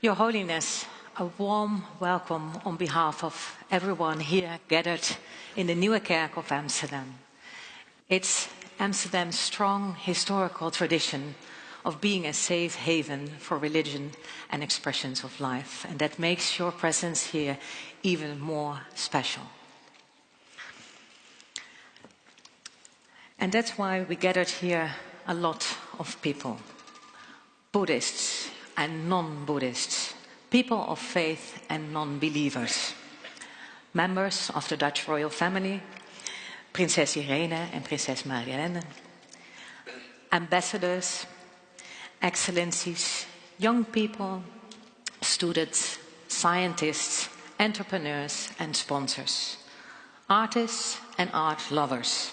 Your Holiness, a warm welcome on behalf of everyone here gathered in the Nieuwe Kerk of Amsterdam. It's Amsterdam's strong historical tradition of being a safe haven for religion and expressions of life, and that makes your presence here even more special. And that's why we gathered here a lot of people, Buddhists and non-Buddhists, people of faith and non-believers, members of the Dutch royal family, Prinses Irene and Prinses Marianne, ambassadors, excellencies, young people, students, scientists, entrepreneurs and sponsors, artists and art lovers.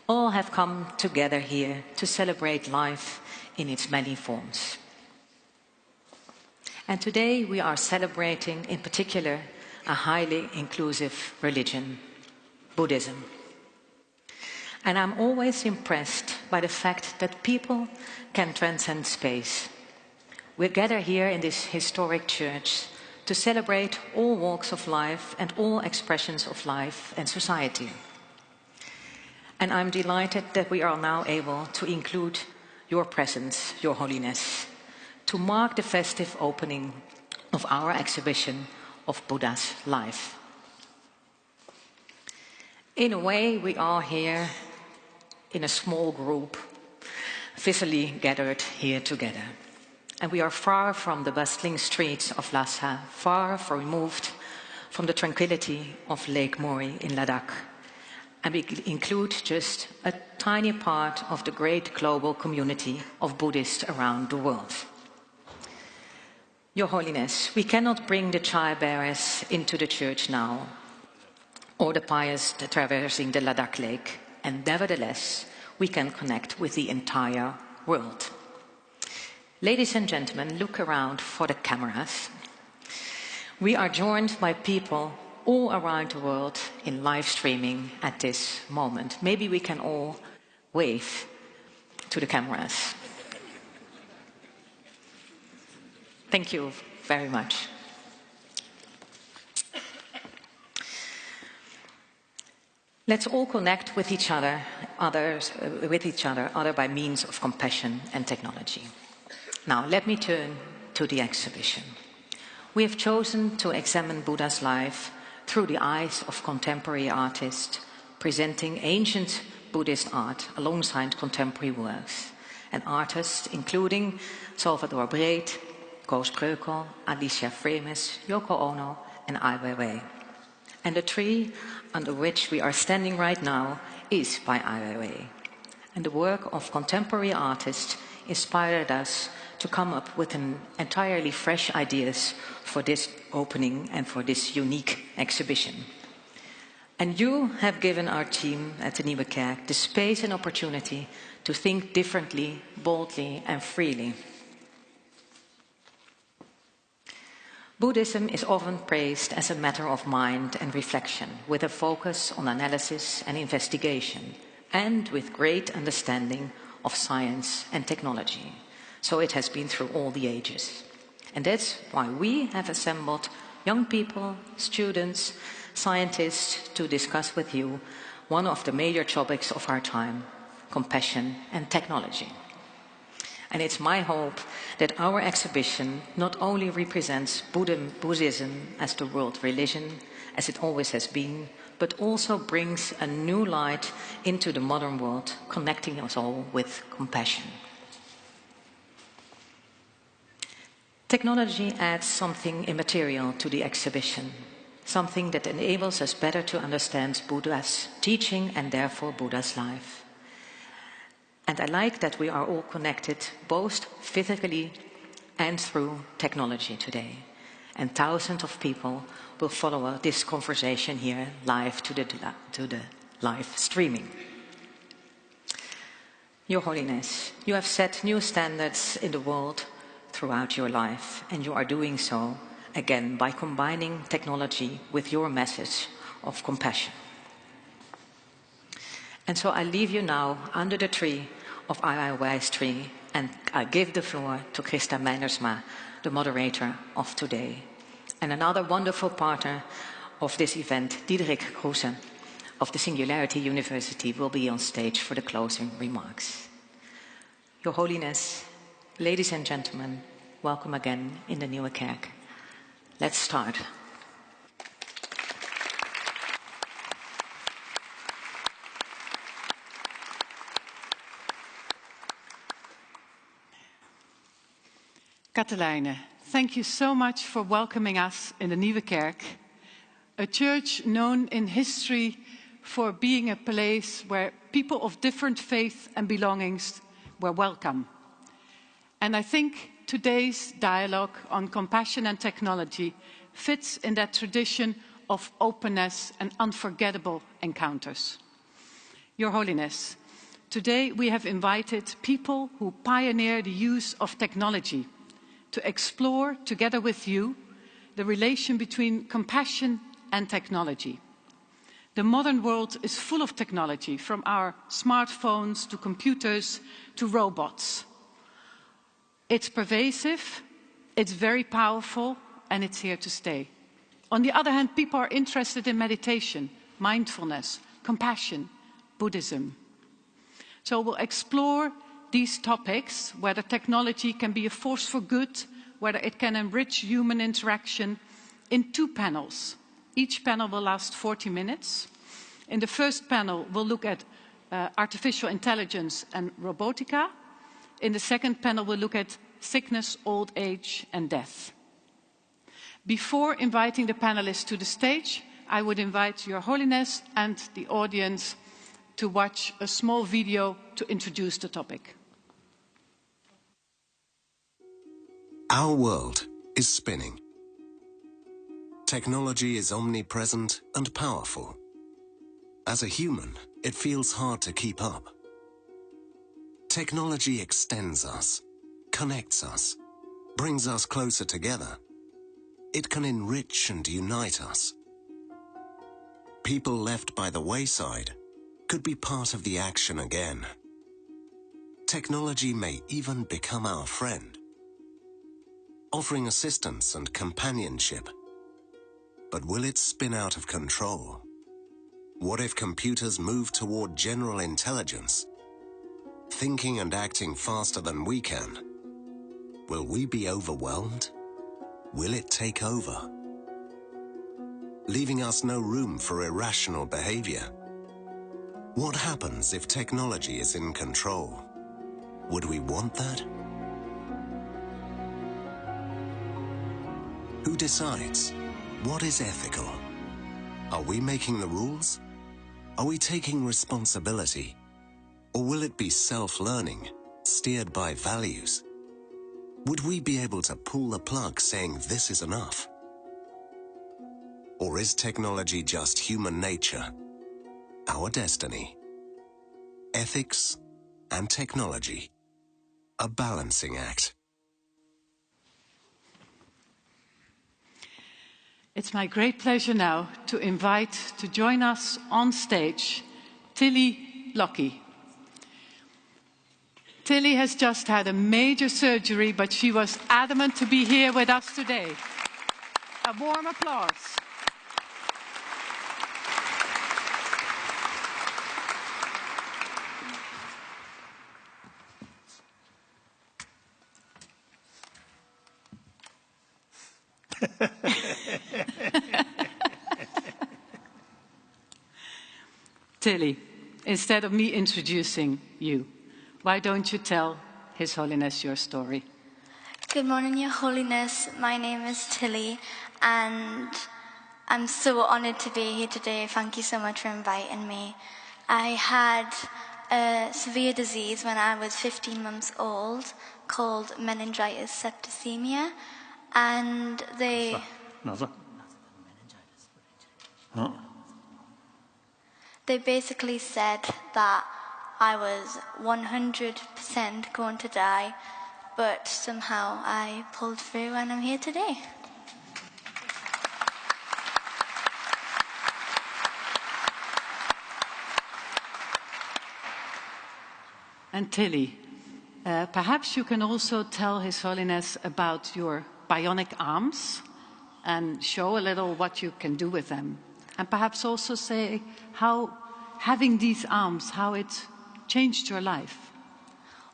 All have come together here to celebrate life in its many forms. And today we are celebrating in particular a highly inclusive religion, Buddhism. And I'm always impressed by the fact that people can transcend space. We gather here in this historic church to celebrate all walks of life and all expressions of life and society. And I'm delighted that we are now able to include your presence, Your Holiness, to mark the festive opening of our exhibition of Buddha's life. In a way, we are here in a small group, visibly gathered here together. And we are far from the bustling streets of Lhasa, far removed from the tranquility of Lake Mori in Ladakh. And we include just a tiny part of the great global community of Buddhists around the world. Your Holiness, we cannot bring the chai bearers into the church now, or the pious traversing the Ladakh Lake, and nevertheless, we can connect with the entire world. Ladies and gentlemen, look around for the cameras. We are joined by people all around the world in live streaming at this moment. Maybe we can all wave to the cameras. Thank you very much. Let's all connect with each other, other by means of compassion and technology. Now, let me turn to the exhibition. We have chosen to examine Buddha's life through the eyes of contemporary artists, presenting ancient Buddhist art alongside contemporary works, and artists including Salvador Breed, Koos Kreukel, Alicia Framis, Yoko Ono and Ai Weiwei. And the tree under which we are standing right now is by Ai Weiwei. And the work of contemporary artists inspired us to come up with an entirely fresh ideas for this opening and for this unique exhibition. And you have given our team at the Nieuwe Kerk the space and opportunity to think differently, boldly and freely. Buddhism is often praised as a matter of mind and reflection, with a focus on analysis and investigation, and with great understanding of science and technology. So it has been through all the ages. And that's why we have assembled young people, students, scientists to discuss with you one of the major topics of our time, compassion and technology. And it's my hope that our exhibition not only represents Buddhism as the world religion, as it always has been, but also brings a new light into the modern world, connecting us all with compassion. Technology adds something immaterial to the exhibition, something that enables us better to understand Buddha's teaching and therefore Buddha's life. And I like that we are all connected both physically and through technology today. And thousands of people will follow this conversation here live to the live streaming. Your Holiness, you have set new standards in the world throughout your life, and you are doing so again by combining technology with your message of compassion. And so I leave you now under the tree of Ai Weiwei's tree, and I give the floor to Christa Meinersma, the moderator of today. And another wonderful partner of this event, Diederik Kroese of the Singularity University, will be on stage for the closing remarks. Your Holiness, ladies and gentlemen, welcome again in the Nieuwe Kerk. Let's start. Katelijne, thank you so much for welcoming us in the Nieuwe Kerk, a church known in history for being a place where people of different faiths and belongings were welcome. And I think today's dialogue on compassion and technology fits in that tradition of openness and unforgettable encounters. Your Holiness, today we have invited people who pioneer the use of technology to explore, together with you, the relation between compassion and technology. The modern world is full of technology, from our smartphones to computers to robots. It's pervasive, it's very powerful, and it's here to stay. On the other hand, people are interested in meditation, mindfulness, compassion, Buddhism. So we'll explore these topics, whether technology can be a force for good, whether it can enrich human interaction, in 2 panels. Each panel will last 40 minutes. In the first panel, we'll look at artificial intelligence and robotica. In the second panel, we'll look at sickness, old age, and death. Before inviting the panelists to the stage, I would invite Your Holiness and the audience to watch a small video to introduce the topic. Our world is spinning. Technology is omnipresent and powerful. As a human, it feels hard to keep up. Technology extends us, connects us, brings us closer together. It can enrich and unite us. People left by the wayside could be part of the action again. Technology may even become our friend, offering assistance and companionship. But will it spin out of control? What if computers move toward general intelligence, thinking and acting faster than we can? Will we be overwhelmed? Will it take over, leaving us no room for irrational behavior? What happens if technology is in control? Would we want that? Who decides? What is ethical? Are we making the rules? Are we taking responsibility? Or will it be self-learning, steered by values? Would we be able to pull the plug saying this is enough? Or is technology just human nature, our destiny? Ethics and technology, a balancing act. It's my great pleasure now to invite to join us on stage Tilly Lockie. Tilly has just had a major surgery, but she was adamant to be here with us today. A warm applause. Tilly, instead of me introducing you, why don't you tell His Holiness your story? Good morning, Your Holiness. My name is Tilly, and I'm so honoured to be here today. Thank you so much for inviting me. I had a severe disease when I was 15 months old called meningitis septicemia, and they basically said that I was 100% going to die, but somehow I pulled through and I'm here today. And Tilly, Perhaps you can also tell His Holiness about your bionic arms and show a little what you can do with them. And perhaps also say how having these arms, how it changed your life.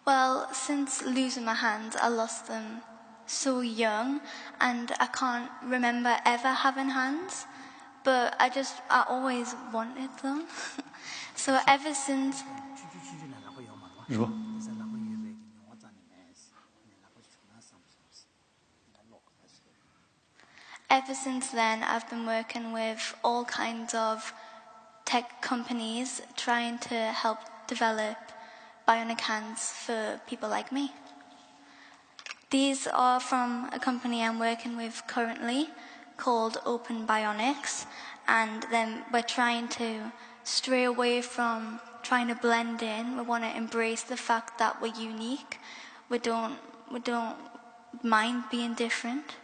Well, since losing my hands, I lost them so young, and I can't remember ever having hands, but I always wanted them. So ever since... Ever since then, I've been working with all kinds of tech companies trying to help develop bionic hands for people like me. These are from a company I'm working with currently called Open Bionics, and then we're trying to stray away from trying to blend in. We want to embrace the fact that we're unique. We don't mind being different.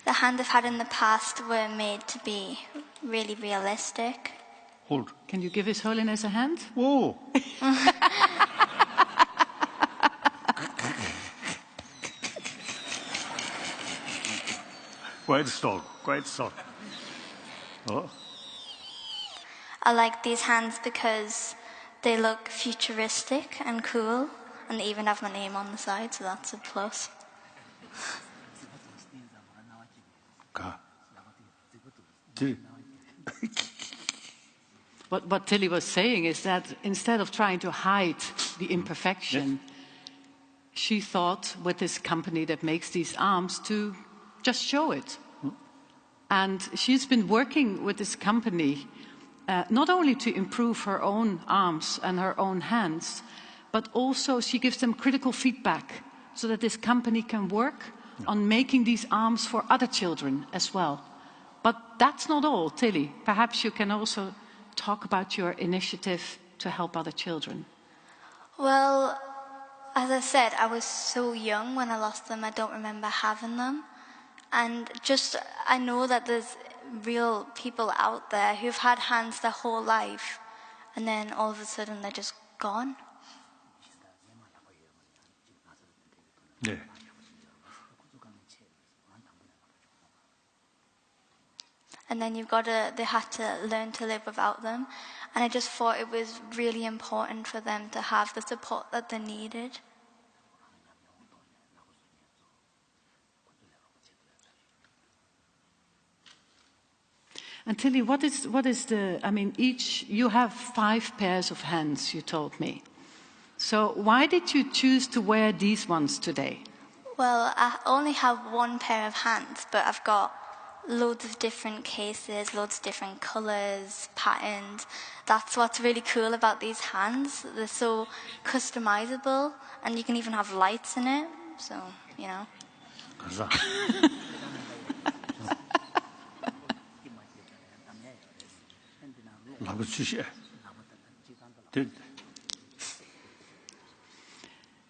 The hand I've had in the past were made to be really realistic. Hold. Can you give His Holiness a hand? Whoa! Quite strong, quite strong. Oh. I like these hands because they look futuristic and cool, and they even have my name on the side, so that's a plus. What Tilly was saying is that instead of trying to hide the imperfection, she thought with this company that makes these arms to just show it. And she's been working with this company not only to improve her own arms and her own hands, but also she gives them critical feedback so that this company can work on making these arms for other children as well. But that's not all, Tilly. Perhaps you can also talk about your initiative to help other children. Well, as I said, I was so young when I lost them. I don't remember having them. And I know that there's real people out there who've had hands their whole life, and then all of a sudden they're just gone. Yeah. And then they had to learn to live without them. And I just thought it was really important for them to have the support that they needed. And Tilly, what is the, I mean, you have 5 pairs of hands, you told me. So why did you choose to wear these ones today? Well, I only have 1 pair of hands, but I've got loads of different cases, loads of different colors, patterns. That's what's really cool about these hands. They're so customizable, and you can even have lights in it, so, you know.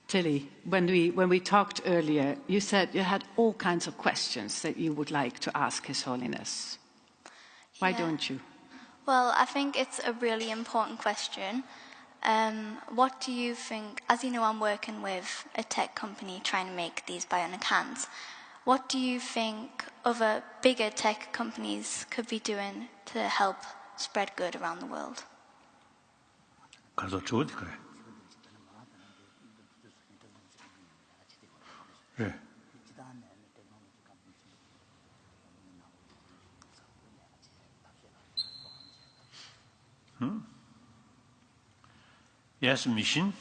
Tilly, when we talked earlier, you said you had all kinds of questions that you would like to ask His Holiness. Why don't you? Well, I think it's a really important question. What do you think, as you know, I'm working with a tech company trying to make these bionic hands. What do you think other bigger tech companies could be doing to help spread good around the world? Yeah. Yes, mission,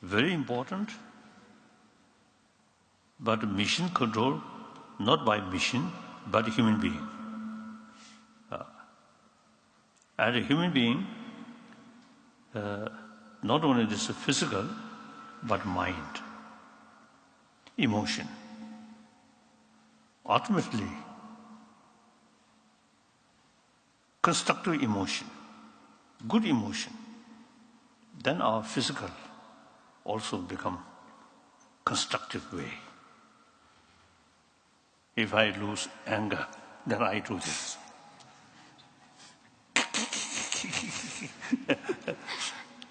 very important, but mission control not by mission, but human being. As a human being, not only this physical, but mind, emotion. Ultimately, constructive emotion, good emotion, then our physical also become constructive way. if I lose anger, then I do this.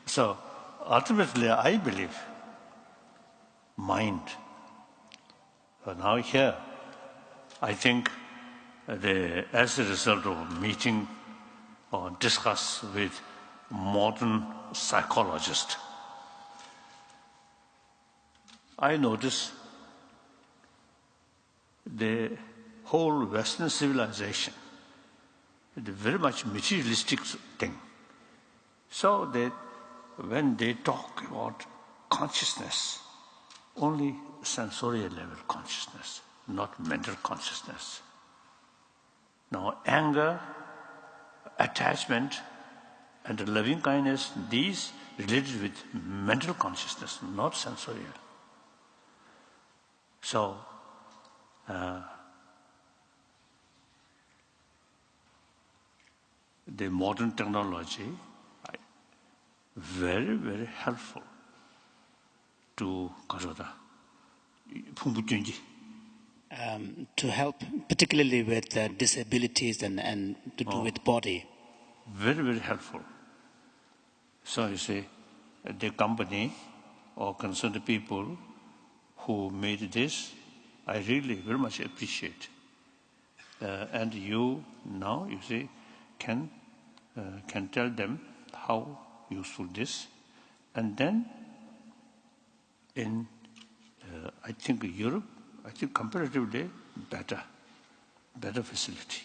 So ultimately, I believe mind. But now here, I think as a result of meeting or discuss with modern psychologists, I notice the whole Western civilization is a very much materialistic thing. So that when they talk about consciousness, only sensorial level consciousness, not mental consciousness. Now, anger, attachment, and loving kindness, these related with mental consciousness, not sensorial. So, the modern technology, very, very helpful to to help, particularly with disabilities and to do with body. Very, very helpful. So you see, the company or concerned people who made this, I really very much appreciate. And you now, you see, can tell them how useful this. And then in, I think Europe, I think comparatively better facility.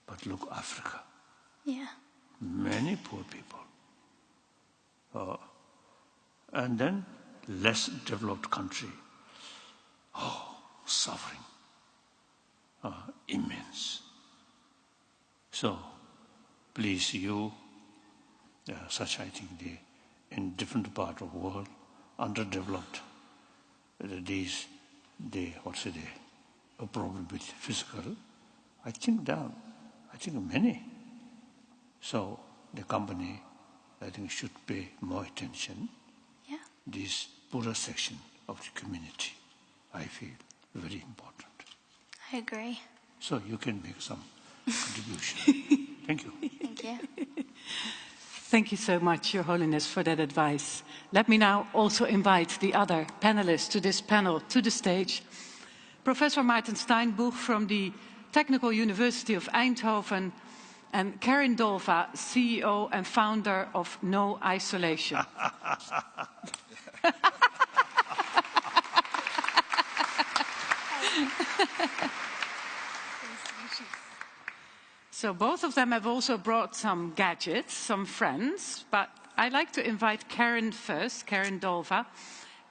But look, Africa. Yeah. Many poor people. And then less developed country. Suffering. Immense. So, please, you, such I think in different part of the world, underdeveloped, a problem with physical, I think many. So the company, I think, should pay more attention. Yeah. This poorer section of the community, I feel very important. I agree. So you can make some contribution. Thank you. Thank you. Thank you so much, Your Holiness, for that advice. Let me now also invite the other panelists to this panel to the stage. Professor Maarten Steinboeg from the Technical University of Eindhoven and Karin Dolva, CEO and founder of No Isolation. So both of them have also brought some gadgets, some friends, but I'd like to invite Karin first, Karin Dolva,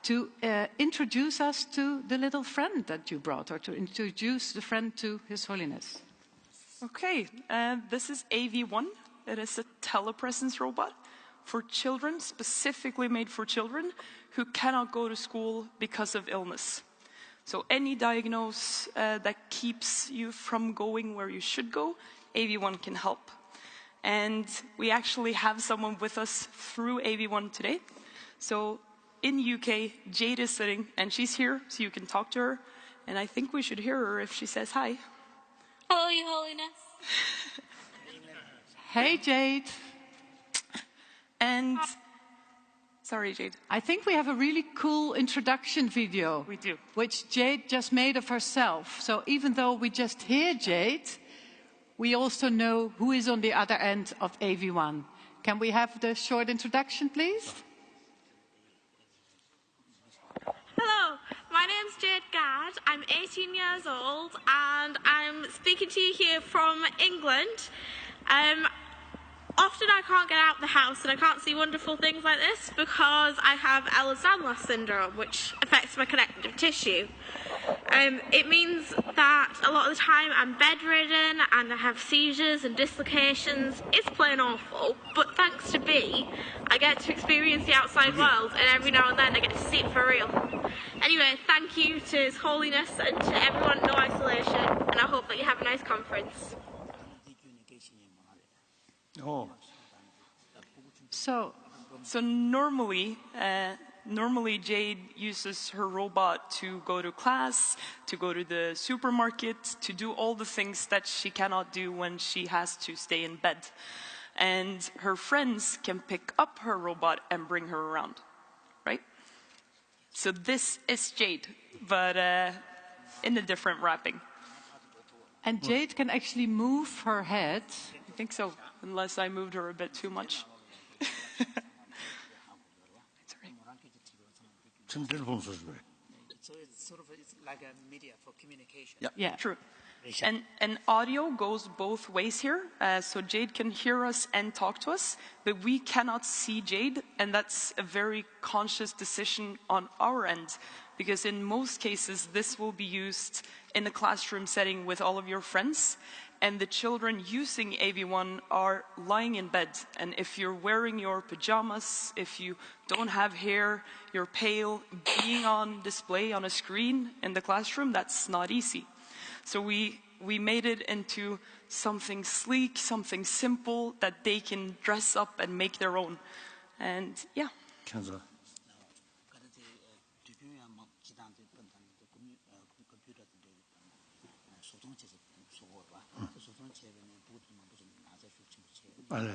to introduce us to the little friend that you brought, or to introduce the friend to His Holiness. Okay, this is AV1. It is a telepresence robot for children, specifically made for children who cannot go to school because of illness. So any diagnosis that keeps you from going where you should go, AV1 can help. And we actually have someone with us through AV1 today. So in UK, Jade is sitting, and she's here, so you can talk to her. And I think we should hear her if she says hi. Hello, Your Holiness. Hey, Jade. And, sorry, Jade. I think we have a really cool introduction video. We do. Which Jade just made of herself. So even though we just hear Jade, we also know who is on the other end of AV1. Can we have the short introduction, please? Hello, my name's Jade Gard. I'm 18 years old and I'm speaking to you here from England. Often I can't get out the house and I can't see wonderful things like this because I have Ehlers-Danlos syndrome, which affects my connective tissue. It means that a lot of the time I'm bedridden and I have seizures and dislocations. It's plain awful, but thanks to B, I get to experience the outside world, and every now and then I get to see it for real. Anyway, thank you to His Holiness and to everyone at No Isolation, and I hope that you have a nice conference. Oh. So normally, normally Jade uses her robot to go to class, to go to the supermarket, to do all the things that she cannot do when she has to stay in bed. And her friends can pick up her robot and bring her around, right? So this is Jade, but in a different wrapping. And Jade can actually move her head. I think so, unless I moved her a bit too much. 지금 텔레폰 소리 왜? So it's sort of it's like a media for communication. Yeah. True. And audio goes both ways here. So Jade can hear us and talk to us, but we cannot see Jade, and that's a very conscious decision on our end, because in most cases this will be used in a classroom setting with all of your friends, and the children using AV1 are lying in bed. And if you're wearing your pajamas, if you don't have hair, you're pale, being on display on a screen in the classroom, that's not easy. So we made it into something sleek, something simple that they can dress up and make their own. And yeah. cancer. 알래.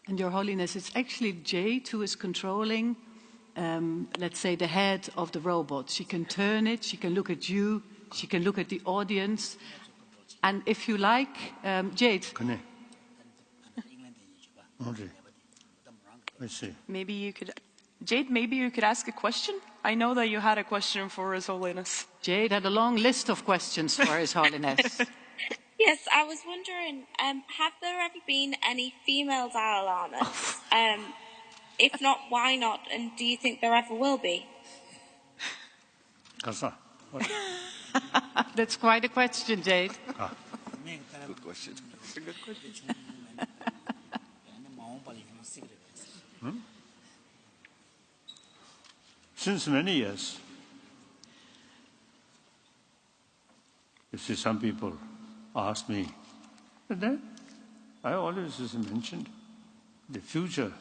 And Your Holiness, it's actually Jade who is controlling, let's say, the head of the robot. She can turn it, she can look at you, she can look at the audience. And if you like, Jade. 그네. 뭐지? I see. Maybe you could, Jade, maybe you could ask a question? I know that you had a question for His Holiness. Jade had a long list of questions for His Holiness. Yes, I was wondering, have there ever been any female Dalai Lamas? If not, why not? And do you think there ever will be? 가서. That's quite a question, Jade. Good question. Since many years, you see, some people ask me, but then I always mentioned the future.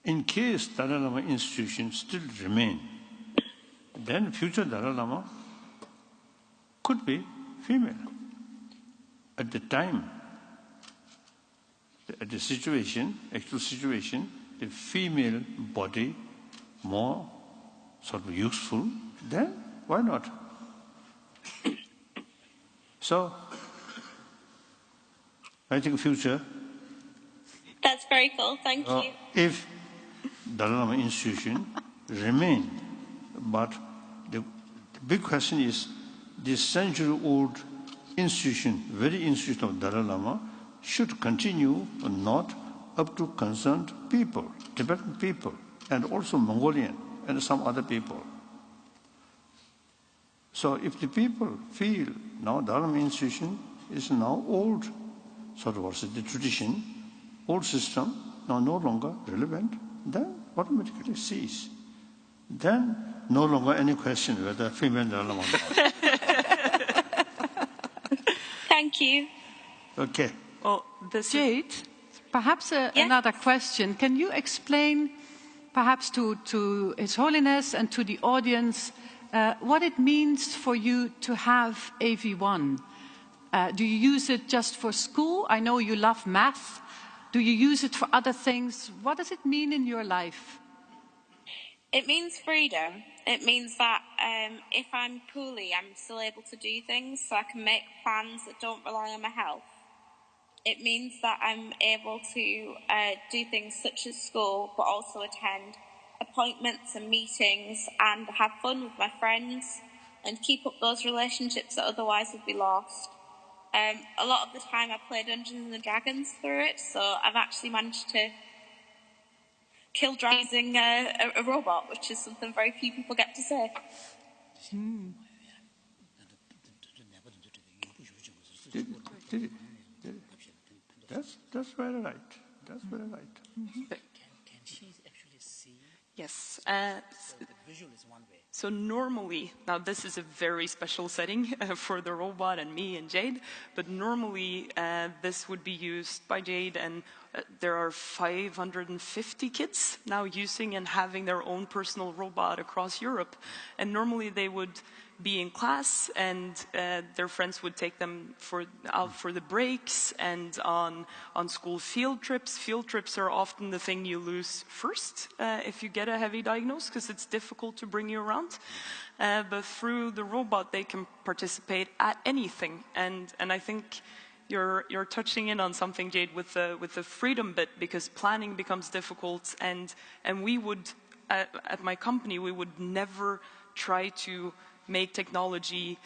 In case Dalai Lama institution still remain, then future Dalai Lama could be female. At the time, at the situation, actual situation, the female body more sort of useful, then why not? So, I think future. That's very cool, thank you. If Dalai Lama institution remain, but the big question is, this century-old institution, very institution of Dalai Lama, should continue or not up to concerned people, Tibetan people, and also Mongolian and some other people. So if the people feel now Dalai Lama institution is now old, sort of also the tradition, old system, now no longer relevant, then automatically cease. Then no longer any question whether female Dalai Lama or not. Thank you. Okay. Well, Jade, perhaps another question. Can you explain, perhaps to His Holiness and to the audience, what it means for you to have AV1? Do you use it just for school? I know you love math. Do you use it for other things? What does it mean in your life? It means freedom. It means that if I'm poorly, I'm still able to do things, so I can make plans that don't rely on my health. It means that I'm able to do things such as school, but also attend appointments and meetings and have fun with my friends and keep up those relationships that otherwise would be lost. A lot of the time I play Dungeons and Dragons through it, so I've actually managed to kill dragons using a robot, which is something very few people get to say. That's very right. That's very right. Can she actually see? Yes. So the visual is one way. So normally, now this is a very special setting for the robot and me and Jade, but normally this would be used by Jade, and there are 550 kids now using and having their own personal robot across Europe. And normally they would be in class, and their friends would take them out for the breaks and on school field trips. Field trips are often the thing you lose first if you get a heavy diagnosis, because it's difficult to bring you around. But through the robot, they can participate at anything. And I think you're touching in on something, Jade, with the freedom bit, because planning becomes difficult. And we would, at my company, we would never try to make technology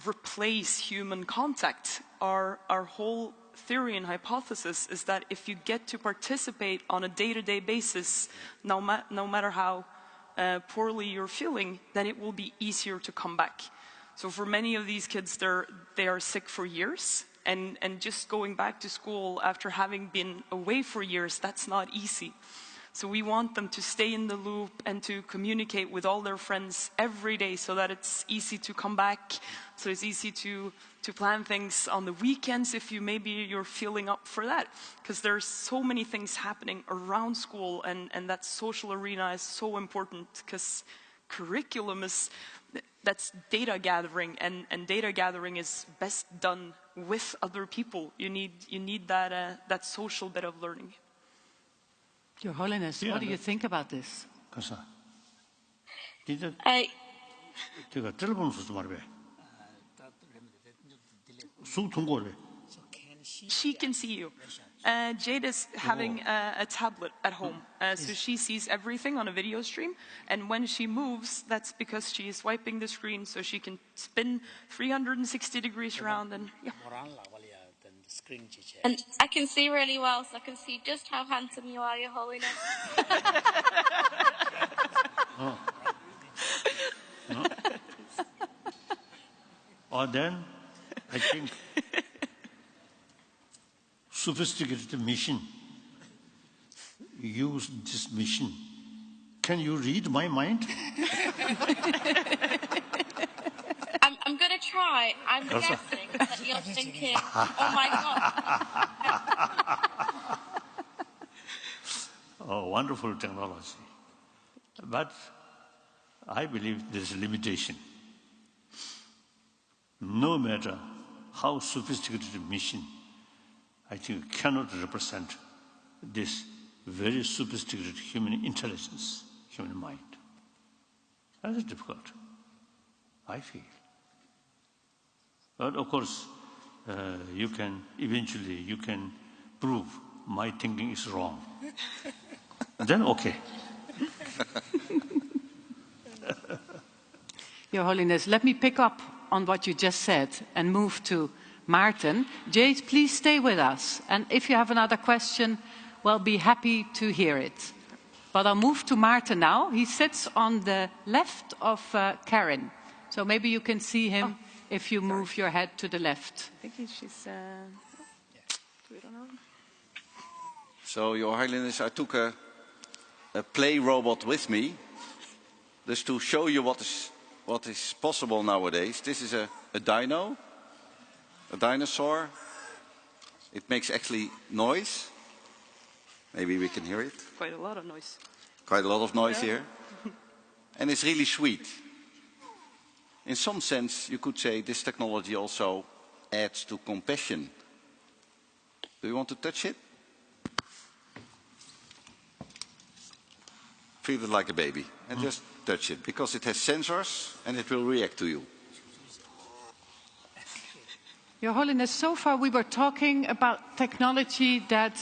replace human contact. Our whole theory and hypothesis is that if you get to participate on a day-to-day basis, no matter how poorly you're feeling, then it will be easier to come back. So for many of these kids, they are sick for years, and just going back to school after having been away for years, that's not easy. So we want them to stay in the loop and to communicate with all their friends every day, so that it's easy to come back, so it's easy to plan things on the weekends if maybe you're feeling up for that. Because there's so many things happening around school, and that social arena is so important, because curriculum that's data gathering, and data gathering is best done with other people. You need that social bit of learning. Your Holiness, what do you think about this? 제가 텔레폰으로 좀 말해. 수업 통과를. She can see you. Jade is having a tablet at home, so she sees everything on a video stream, and when she moves, that's because she is swiping the screen, so she can spin 360 degrees around, and yeah. And I can see really well, so I can see just how handsome you are, Your Holiness. Then I think sophisticated machine use this machine. Can you read my mind? I'm going to try. I'm guessing that you're thinking, oh my God. Oh, wonderful technology. But I believe there's a limitation. No matter how sophisticated a machine, I think cannot represent this very sophisticated human intelligence, human mind. That's difficult, I feel. But of course, you can prove my thinking is wrong. Then okay. Your Holiness, let me pick up on what you just said and move to Maarten. Jade, please stay with us. And if you have another question, we'll be happy to hear it. But I'll move to Maarten now. He sits on the left of Karen. So maybe you can see him if you move your head to the left. I think she's... we don't know. So, Your Holiness, I took a play robot with me, just to show you what is possible nowadays. This is a dinosaur. It makes actually noise. Maybe we can hear it. Quite a lot of noise. Quite a lot of noise here. And it's really sweet. In some sense, you could say this technology also adds to compassion. Do you want to touch it? Feel it like a baby and just touch it, because it has sensors and it will react to you. Your Holiness, so far we were talking about technology that...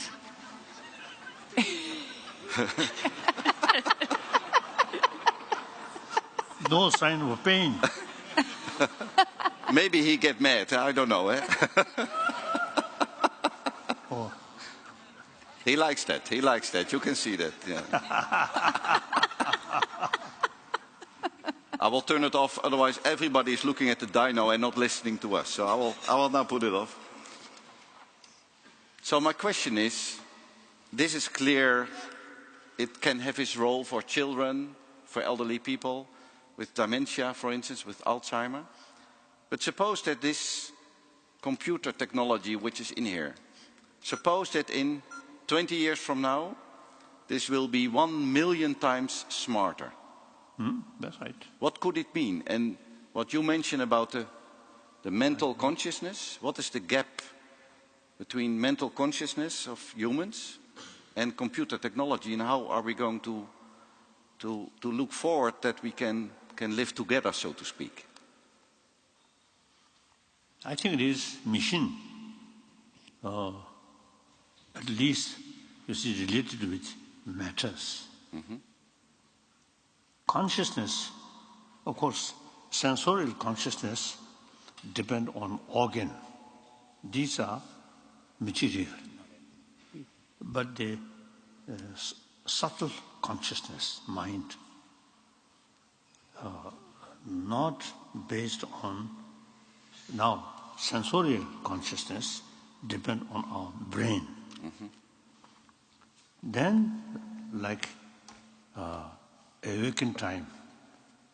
No sign of pain. Maybe he get mad, I don't know. Oh. He likes that, you can see that. Yeah. I will turn it off, otherwise everybody is looking at the dino and not listening to us. So I will now put it off. So my question is, this is clear, it can have its role for children, for elderly people, with dementia, for instance, with Alzheimer. But suppose that this computer technology which is in here, suppose that in 20 years from now, this will be 1 million times smarter. That's right. What could it mean? And what you mentioned about the mental consciousness, what is the gap between mental consciousness of humans and computer technology, and how are we going to look forward that we can live together, so to speak? I think it is mission. At least you see related with matters. Consciousness, of course, sensorial consciousness depend on organ. These are material. But the subtle consciousness, mind, not based on, now sensorial consciousness depend on our brain. Then, like awakened time,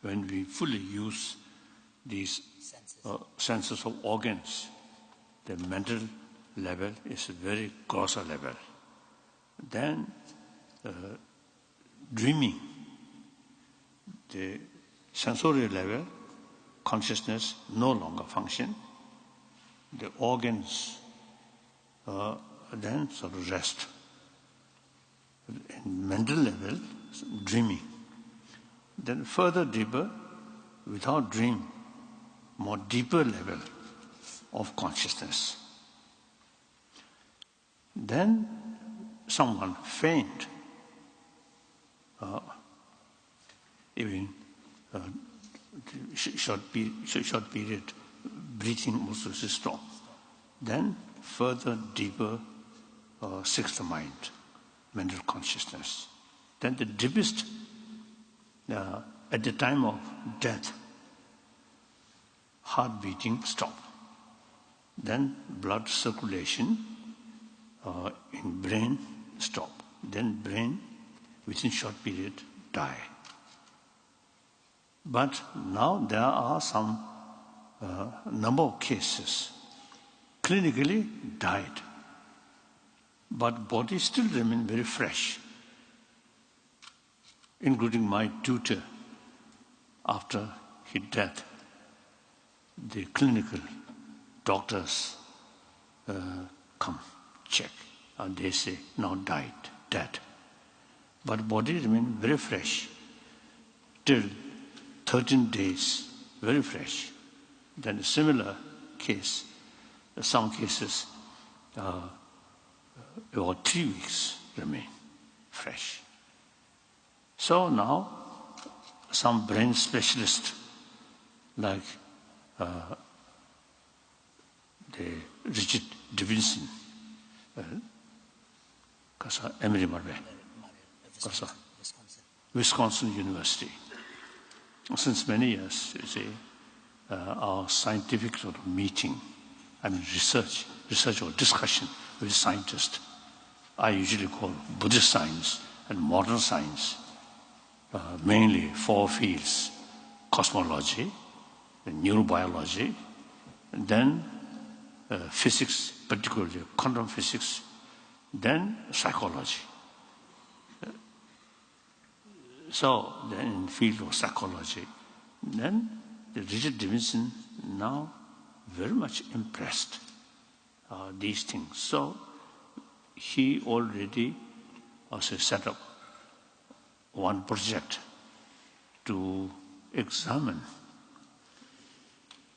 when we fully use these senses of organs, the mental level is a very grosser level. Then dreaming, the sensorial level, consciousness no longer function. The organs then sort of rest. In mental level, dreaming. Then further deeper, without dream, more deeper level of consciousness. Then someone faint, even short period, breathing also is stopped. Then further deeper sixth mind, mental consciousness. Then the deepest, at the time of death, heart beating stop. Then blood circulation in brain stop. Then brain within short period die. But now there are some number of cases clinically died, but body still remain very fresh, including my tutor. After his death, the clinical doctors come check, and they say now died, dead, but body remain very fresh till 13 days, very fresh. Then a similar case, some cases about 3 weeks remain fresh. So now some brain specialist like the Richard Davidson, Emory Murray, Wisconsin University. Since many years, you see, our scientific sort of meeting, I mean research or discussion with scientists, I usually call Buddhist science and modern science, mainly 4 fields: cosmology, neurobiology, and then physics, particularly quantum physics, then psychology. So then in the field of psychology, then the Richard Davidson now very much impressed these things. So he already also set up one project to examine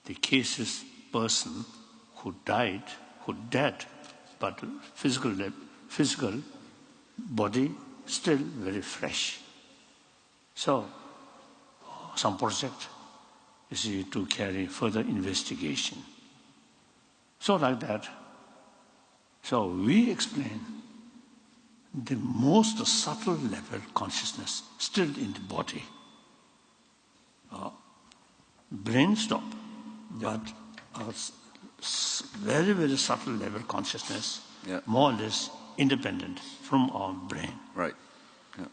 the cases person who died, who dead, but physical body still very fresh. So some project is to carry further investigation. So like that. So we explain the most subtle level consciousness still in the body. Brain stop, but very, very subtle level consciousness, more or less independent from our brain. Right. Yeah.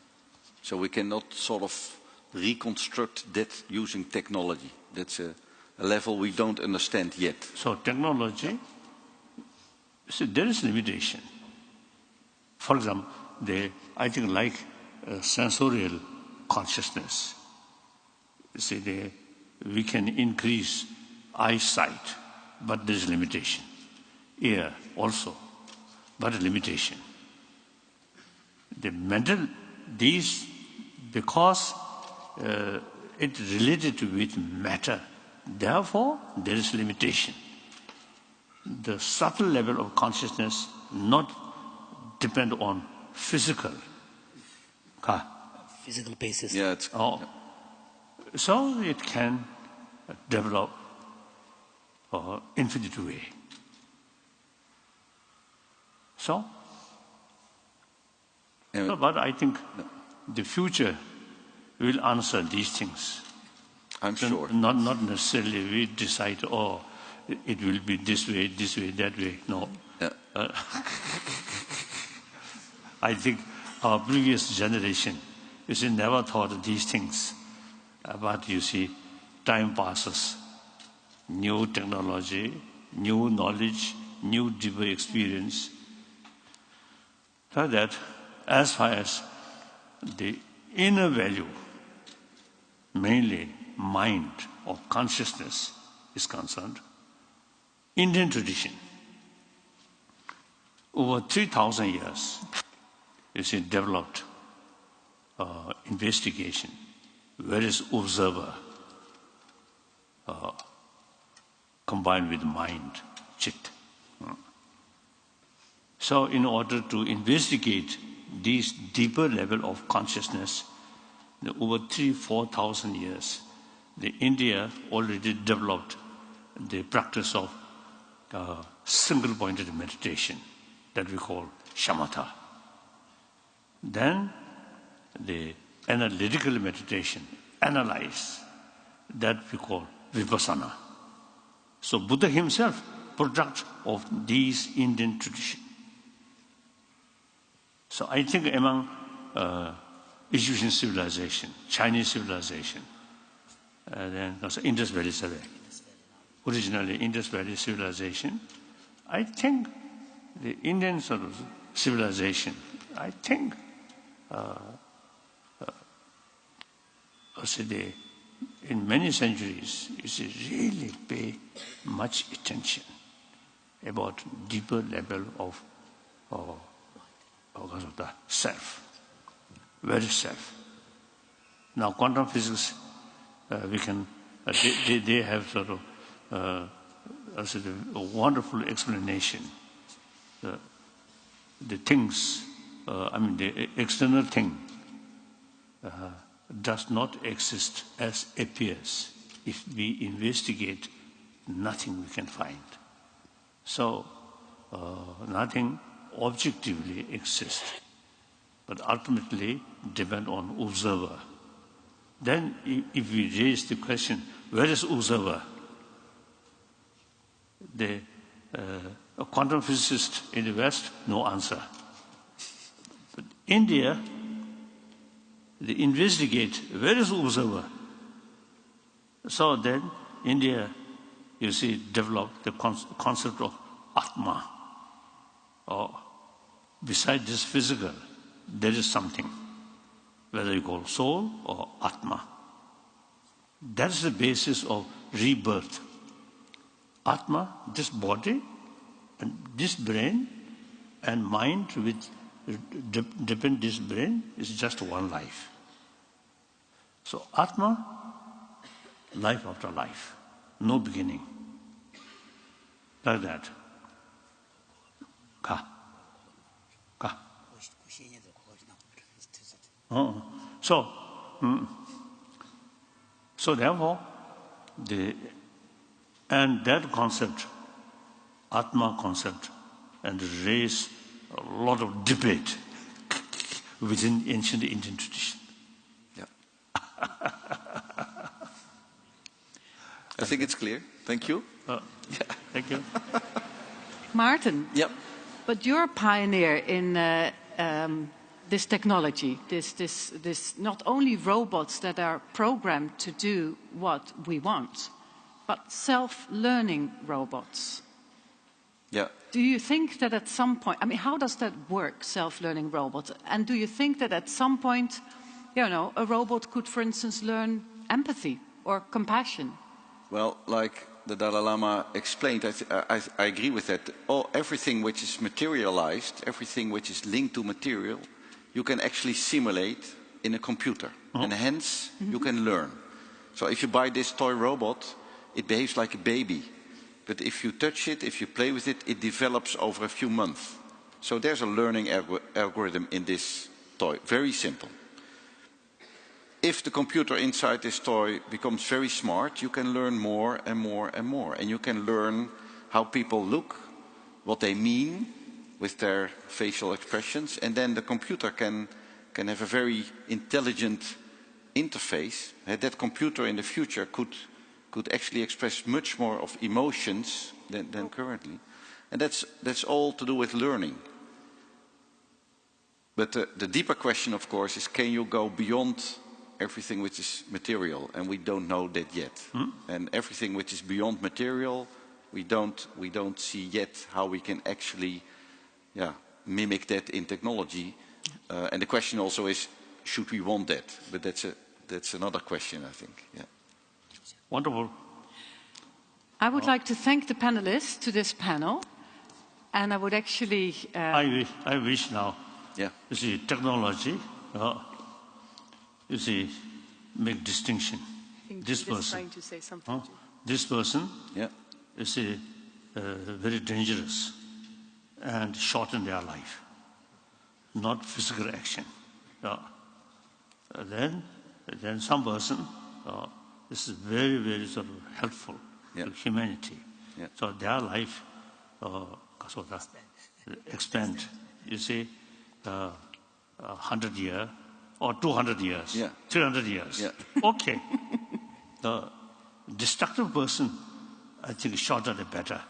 So we cannot sort of reconstruct that using technology. That's a level we don't understand yet. So technology, there is limitation. For example, I think like sensorial consciousness. We can increase eyesight, but there is limitation. Ear also, but a limitation. The mental, because it's related with matter, therefore there is limitation. The subtle level of consciousness not depend on physical basis. Yeah, so it can develop infinite way. But I think the future will answer these things. I'm sure. Not necessarily we decide, it will be this way, that way. No. Yeah. I think our previous generation, never thought of these things. But you see, time passes. New technology, new knowledge, new deeper experience. So that as far as the inner value, mainly mind or consciousness is concerned, Indian tradition, over 3,000 years, developed investigation, various observer combined with mind, chit. So in order to investigate these deeper level of consciousness, over 3,000-4,000 years, India already developed the practice of single-pointed meditation that we call shamatha. Then the analytical meditation, analyze, that we call vipassana. So Buddha himself, product of these Indian tradition. So I think among Egyptian civilization, Chinese civilization, then also Indus Valley Survey, originally Indus Valley civilization, I think the Indian sort of civilization, I think in many centuries, really pay much attention about deeper level of the self, very self. Now, quantum physics, we can. They have sort of a wonderful explanation. The things, the external thing does not exist as appears. If we investigate, nothing we can find. So, nothing objectively exists, but ultimately depend on observer. Then, if we raise the question, where is observer? A quantum physicist in the West, no answer. But India, they investigate, where is observer? So then, India, developed the concept of Atma. Or beside this physical, there is something, whether you call soul or Atma. That's the basis of rebirth. Atma, this body, and this brain, and mind which depend this brain is just one life. So Atma, life after life, no beginning. Like that. So therefore, and that concept, Atma concept, and raised a lot of debate within ancient Indian tradition. Yeah. I think it's clear. Thank you. Thank you. Maarten. Yep. But you're a pioneer in this technology, this not only robots that are programmed to do what we want, but self-learning robots. Yeah. Do you think that at some point, I mean, how does that work, self-learning robots? And do you think that at some point, you know, a robot could, for instance, learn empathy or compassion? Well, like the Dalai Lama explained, I agree with that. Everything which is materialized, everything which is linked to material, you can actually simulate in a computer. And hence, you can learn. So if you buy this toy robot, it behaves like a baby. But if you touch it, if you play with it, it develops over a few months. So there's a learning algorithm in this toy. Very simple. If the computer inside this toy becomes very smart, you can learn more and more and more. And you can learn how people look, what they mean with their facial expressions. And then the computer can have a very intelligent interface. That computer in the future could actually express much more of emotions than currently. And that's all to do with learning. But the deeper question, of course, is can you go beyond everything which is material? And we don't know that yet. And everything which is beyond material, we don't see yet how we can actually mimic that in technology. And the question also is, should we want that? But that's another question, I think. Yeah. Wonderful. I would like to thank the panelists to this panel, and I would actually... I wish now, Yeah. you see, technology, you see, make distinction. This person, trying to say something. this person, Yeah. you see, very dangerous and shorten their life, not physical action. Then some person, this is very, very sort of helpful to humanity. Yeah. So their life expand. You see, 100 years or 200 years, 300 years. Yeah. Okay. The destructive person, I think shorter the better.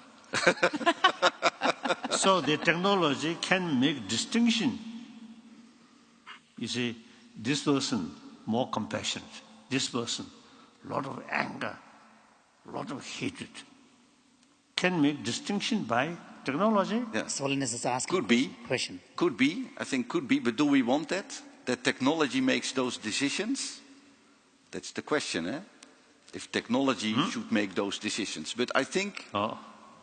So the technology can make distinction. You see, this person more compassionate. This person, a lot of anger, a lot of hatred. Can make distinction by technology? Yes. Holiness is asking Could be. question. Could be. I think could be. But do we want that? That technology makes those decisions? That's the question, eh? If technology should make those decisions. But I think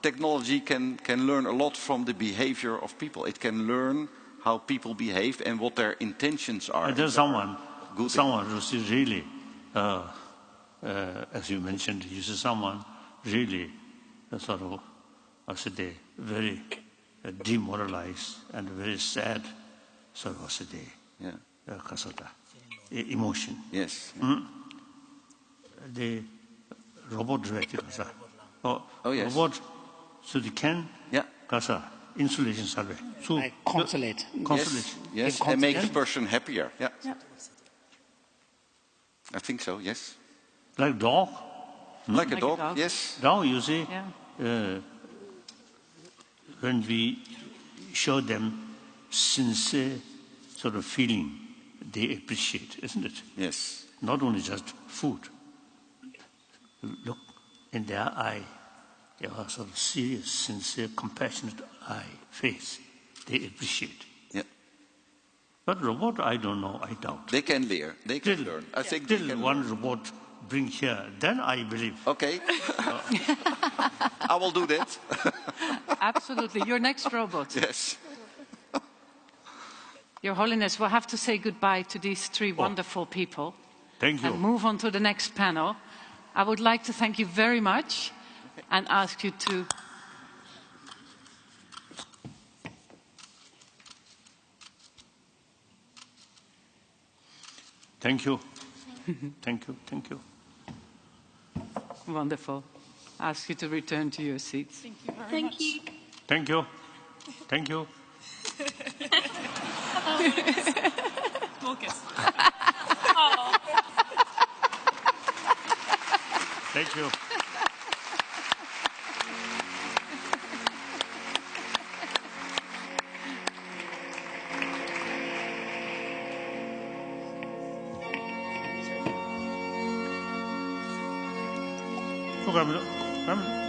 technology can learn a lot from the behavior of people. It can learn how people behave and what their intentions are. And there's someone who is really, as you mentioned, you see someone really sort of, I should say, very demoralized and very sad, sort of, I should say, emotion. Yes. The robot directed, yes. robot, so they can, insulation survey. So Consolate. Yes, and make the person happier. Yeah. I think so, yes. Like dog. Like a dog, yes. Dog, you see, when we show them sincere sort of feeling, they appreciate, isn't it? Yes. Not only just food. Look in their eye, they are sort of serious, sincere, compassionate eye, face. They appreciate. Yeah. But robot, I don't know, I doubt. They can learn. They can learn. I think till one robot bring here, then I believe. Okay. I will do that. Absolutely. Your next robot. Yes. Your Holiness, we'll have to say goodbye to these three wonderful people. Thank you. And move on to the next panel. I would like to thank you very much and ask you to... Thank you. Thank you. Thank you. Wonderful. Ask you to return to your seats. Thank you very much. Thank you. Thank you. Focus. Thank you. programma.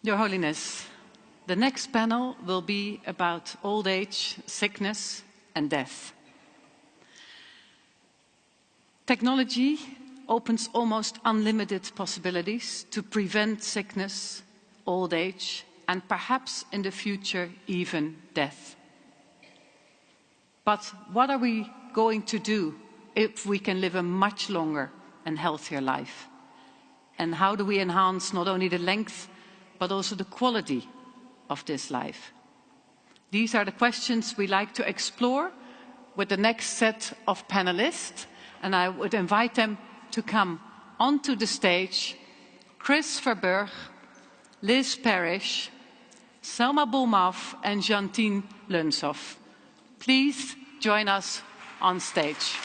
Your Holiness, the next panel will be about old age, sickness and death. Technology opens almost unlimited possibilities to prevent sickness, old age, and perhaps in the future even death. But what are we going to do if we can live a much longer and healthier life? And how do we enhance not only the length but also the quality of this life? These are the questions we like to explore with the next set of panelists, and I would invite them to come onto the stage. Chris Verburg, Liz Parrish, Selma Bolmaf and Jantine Lunshoff. Please join us on stage.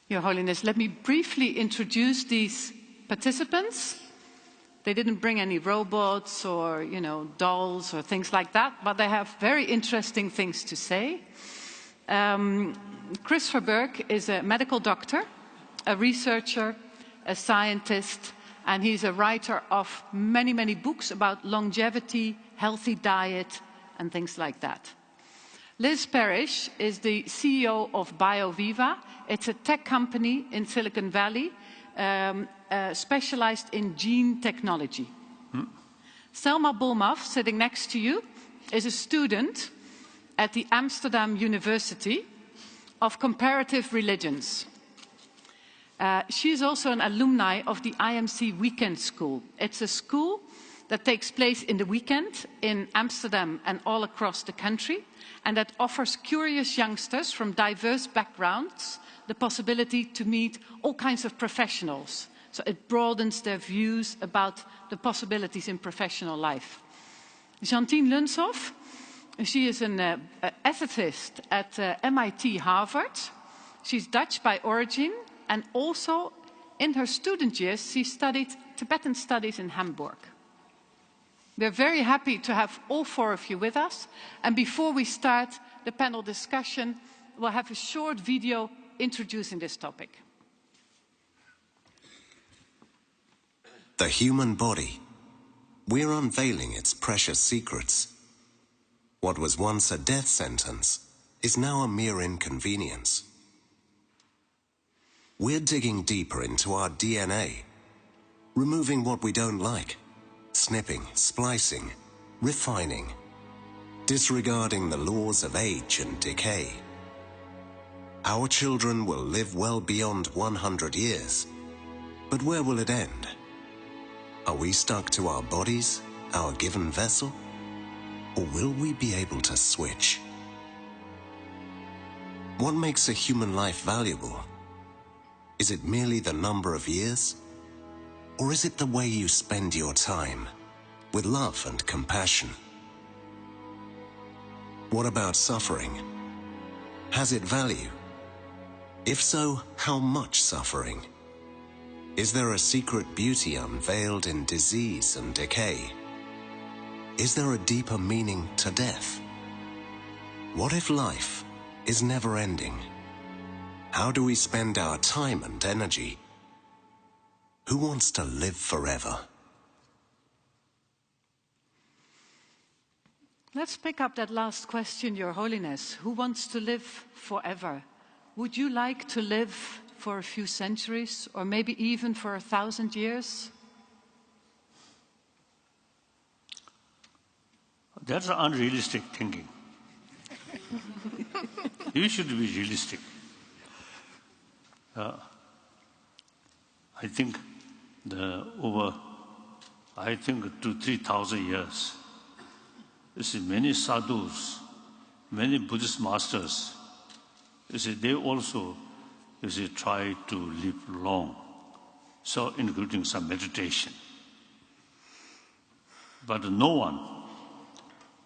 Your Holiness, let me briefly introduce these participants. They didn't bring any robots or, dolls or things like that, but they have very interesting things to say. Chris Verburg is a medical doctor, a researcher, a scientist, and he's a writer of many, many books about longevity, healthy diet, and things like that. Liz Parrish is the CEO of BioViva. It's a tech company in Silicon Valley specialized in gene technology. Selma Bolmaf, sitting next to you, is a student at the Amsterdam University of Comparative Religions. She is also an alumni of the IMC Weekend School. It's a school that takes place in the weekend in Amsterdam and all across the country, and that offers curious youngsters from diverse backgrounds the possibility to meet all kinds of professionals. So it broadens their views about the possibilities in professional life. Jantine Lunshoff, she is an ethicist at MIT Harvard. She's Dutch by origin, and also in her student years she studied Tibetan studies in Hamburg. We're very happy to have all four of you with us. And before we start the panel discussion, we'll have a short video introducing this topic. The human body. We're unveiling its precious secrets. What was once a death sentence is now a mere inconvenience. We're digging deeper into our DNA, removing what we don't like, snipping, splicing, refining, disregarding the laws of age and decay. Our children will live well beyond 100 years, but where will it end? Are we stuck to our bodies, our given vessel, or will we be able to switch? What makes a human life valuable? Is it merely the number of years? Or is it the way you spend your time, with love and compassion? What about suffering? Has it value? If so, how much suffering? Is there a secret beauty unveiled in disease and decay? Is there a deeper meaning to death? What if life is never ending? How do we spend our time and energy? Who wants to live forever? Let's pick up that last question, Your Holiness. Who wants to live forever? Would you like to live for a few centuries, or maybe even for 1,000 years? That's unrealistic thinking. You should be realistic. I think over 2,000 to 3,000 years, you see, many sadhus, many Buddhist masters, you see, they also, you see, try to live long, so including some meditation. But no one,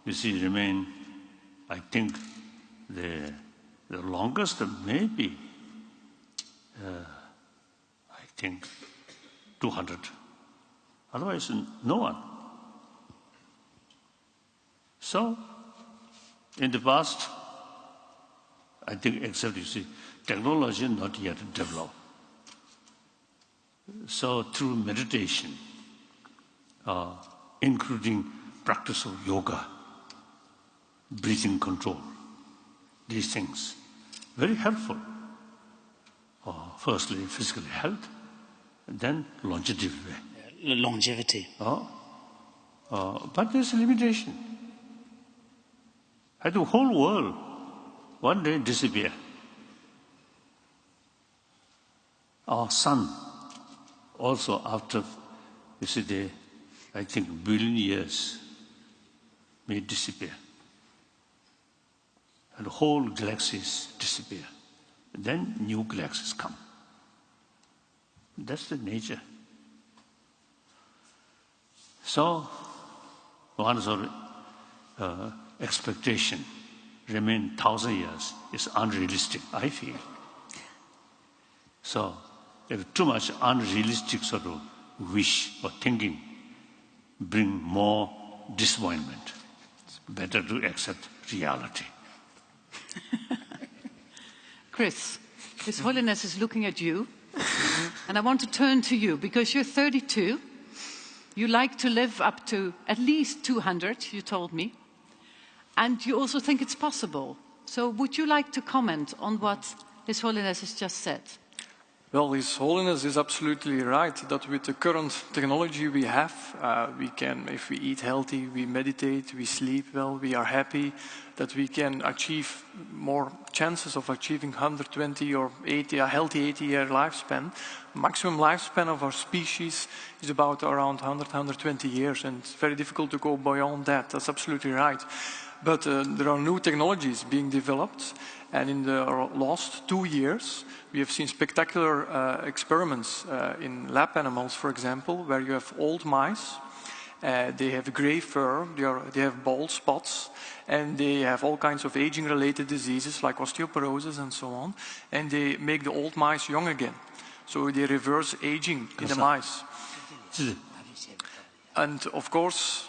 you see, remain, I think, the longest maybe, I think, 200. Otherwise, no one. So, in the past, I think, except, you see, technology not yet developed. So, through meditation, including practice of yoga, breathing control, these things, very helpful. Firstly, physical health, then longevity. Longevity. But there's a limitation. And the whole world one day disappear. Our sun also after, you see, I think billion years may disappear. And the whole galaxies disappear. Then new galaxies come. That's the nature. So, one's expectation remain 1,000 years is unrealistic, I feel. So, if too much unrealistic sort of wish or thinking bring more disappointment, it's better to accept reality. Chris, His Holiness is looking at you, and I want to turn to you because you're 32. You like to live up to at least 200, you told me, and you also think it's possible. So would you like to comment on what His Holiness has just said? Well, His Holiness is absolutely right that with the current technology we have, we can, if we eat healthy, we meditate, we sleep well, we are happy, that we can achieve more chances of achieving 120 or 80, a healthy 80-year lifespan. Maximum lifespan of our species is about around 100, 120 years, and it's very difficult to go beyond that. That's absolutely right. But there are new technologies being developed, and in the last 2 years, we have seen spectacular experiments in lab animals, for example, where you have old mice. They have gray fur, they have bald spots, and they have all kinds of aging-related diseases like osteoporosis and so on. And they make the old mice young again. So they reverse aging in the mice. And of course...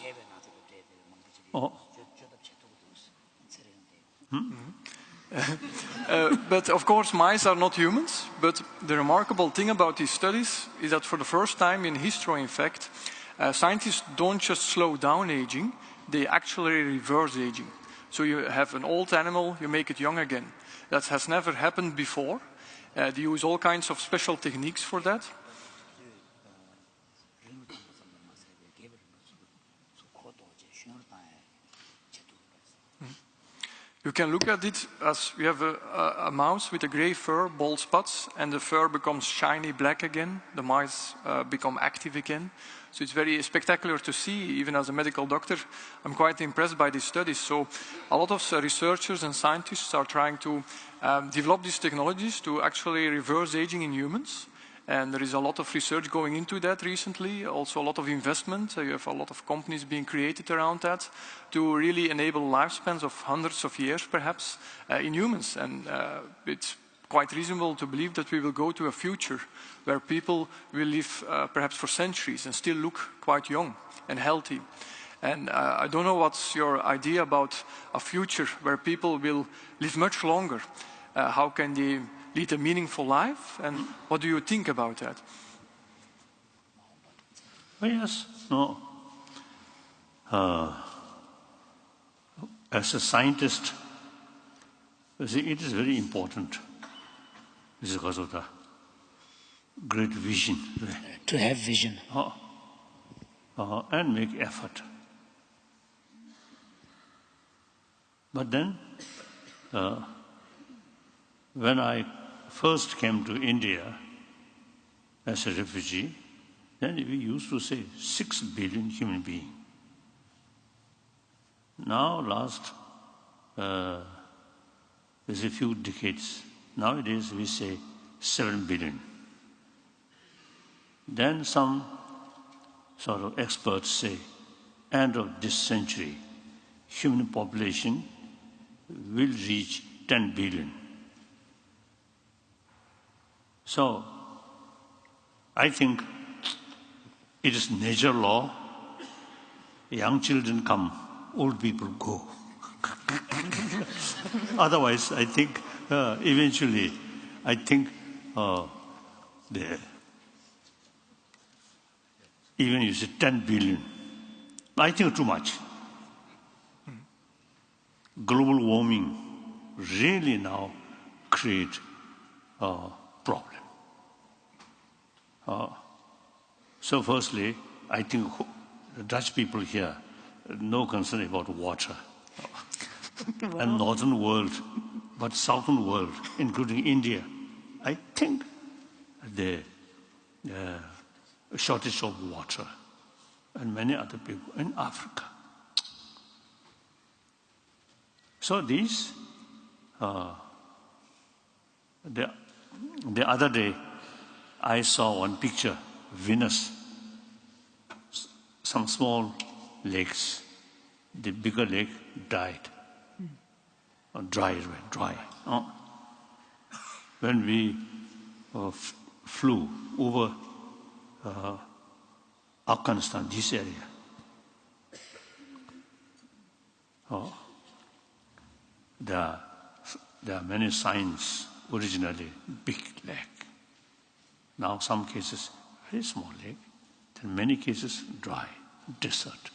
but of course mice are not humans, but the remarkable thing about these studies is that for the first time in history, in fact, scientists don't just slow down aging, they actually reverse aging. So you have an old animal, you make it young again. That has never happened before. They use all kinds of special techniques for that. You can look at it as we have a mouse with a gray fur, bald spots, and the fur becomes shiny black again. The mice become active again. So it's very spectacular to see. Even as a medical doctor, I'm quite impressed by these studies. So a lot of researchers and scientists are trying to develop these technologies to actually reverse aging in humans. And there is a lot of research going into that recently, also a lot of investment. You have a lot of companies being created around that to really enable lifespans of hundreds of years, perhaps, in humans. And it's quite reasonable to believe that we will go to a future where people will live perhaps for centuries and still look quite young and healthy. And I don't know what's your idea about a future where people will live much longer. How can they lead a meaningful life, and what do you think about that? Yes, no. As a scientist, it is very important. This is because of the great vision. To have vision. And make effort. But then, when I first came to India, as a refugee, then we used to say 6 billion human beings. Now, last there's a few decades, nowadays we say 7 billion. Then some sort of experts say, end of this century, human population will reach 10 billion. So, I think it is nature law. Young children come, old people go. Otherwise, I think eventually, I think even you say 10 billion, I think too much. Global warming really now create a problem. So firstly, I think the Dutch people here, no concern about water. And northern world, but southern world, including India, I think the shortage of water and many other people in Africa. So these, the other day, I saw one picture, Venus, some small lakes, the bigger lake died, or dry. When we flew over Afghanistan, this area, there are many signs, originally big lake. Now some cases, very small lake, in many cases dry, desert.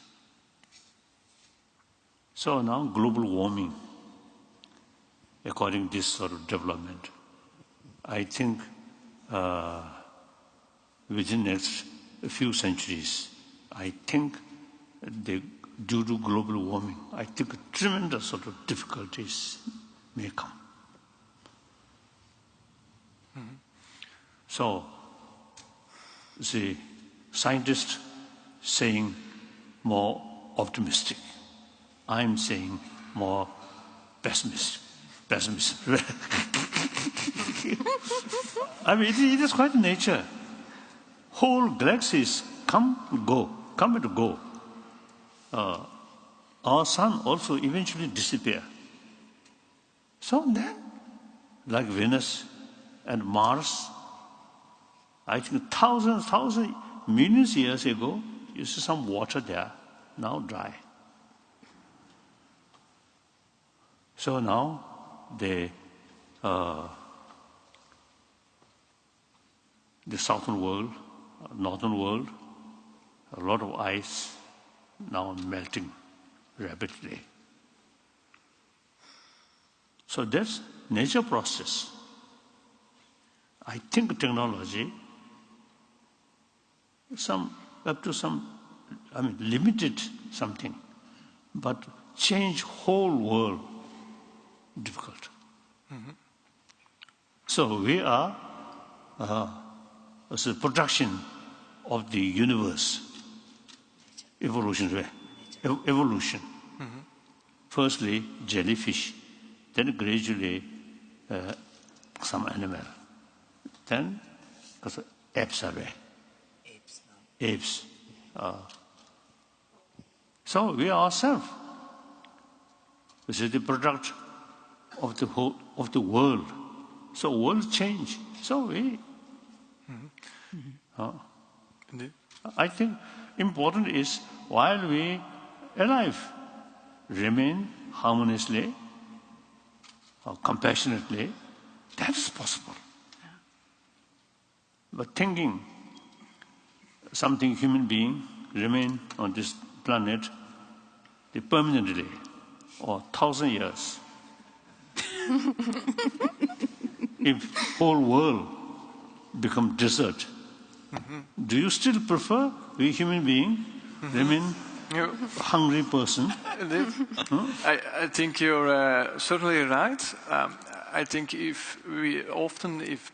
So now global warming, according to this sort of development, I think within the next few centuries, I think due to global warming, I think tremendous sort of difficulties may come. So, the scientists saying more optimistic. I'm saying more pessimistic. I mean, it is quite nature. Whole galaxies come and go. Our sun also eventually disappear. So then, like Venus and Mars, I think thousands, millions years ago, you see some water there, now dry. So now the southern world, northern world, a lot of ice now melting rapidly. So that's nature process. I think technology, limited something, but change whole world, difficult. So we are as a production of the universe, evolution. Firstly, jellyfish, then gradually some animal, then apes are there. Apes. So we ourselves, this is the product of the whole of the world. So world change. So we. I think important is while we alive, remain harmoniously or compassionately. That is possible. But thinking something human being remain on this planet permanently or 1,000 years. If whole world become desert, do you still prefer we human being remain hungry person? I think you're certainly right. I think if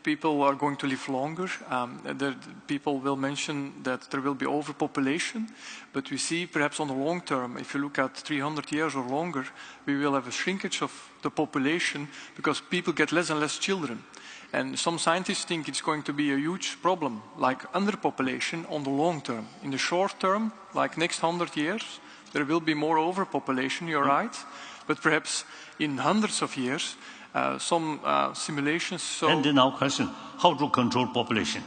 people are going to live longer, people will mention that there will be overpopulation, but we see perhaps on the long term, if you look at 300 years or longer, we will have a shrinkage of the population because people get less and less children. And some scientists think it's going to be a huge problem, like underpopulation on the long term. In the short term, like next 100 years, there will be more overpopulation, you're right, but perhaps in hundreds of years, some simulations... So and then our question, how to control population?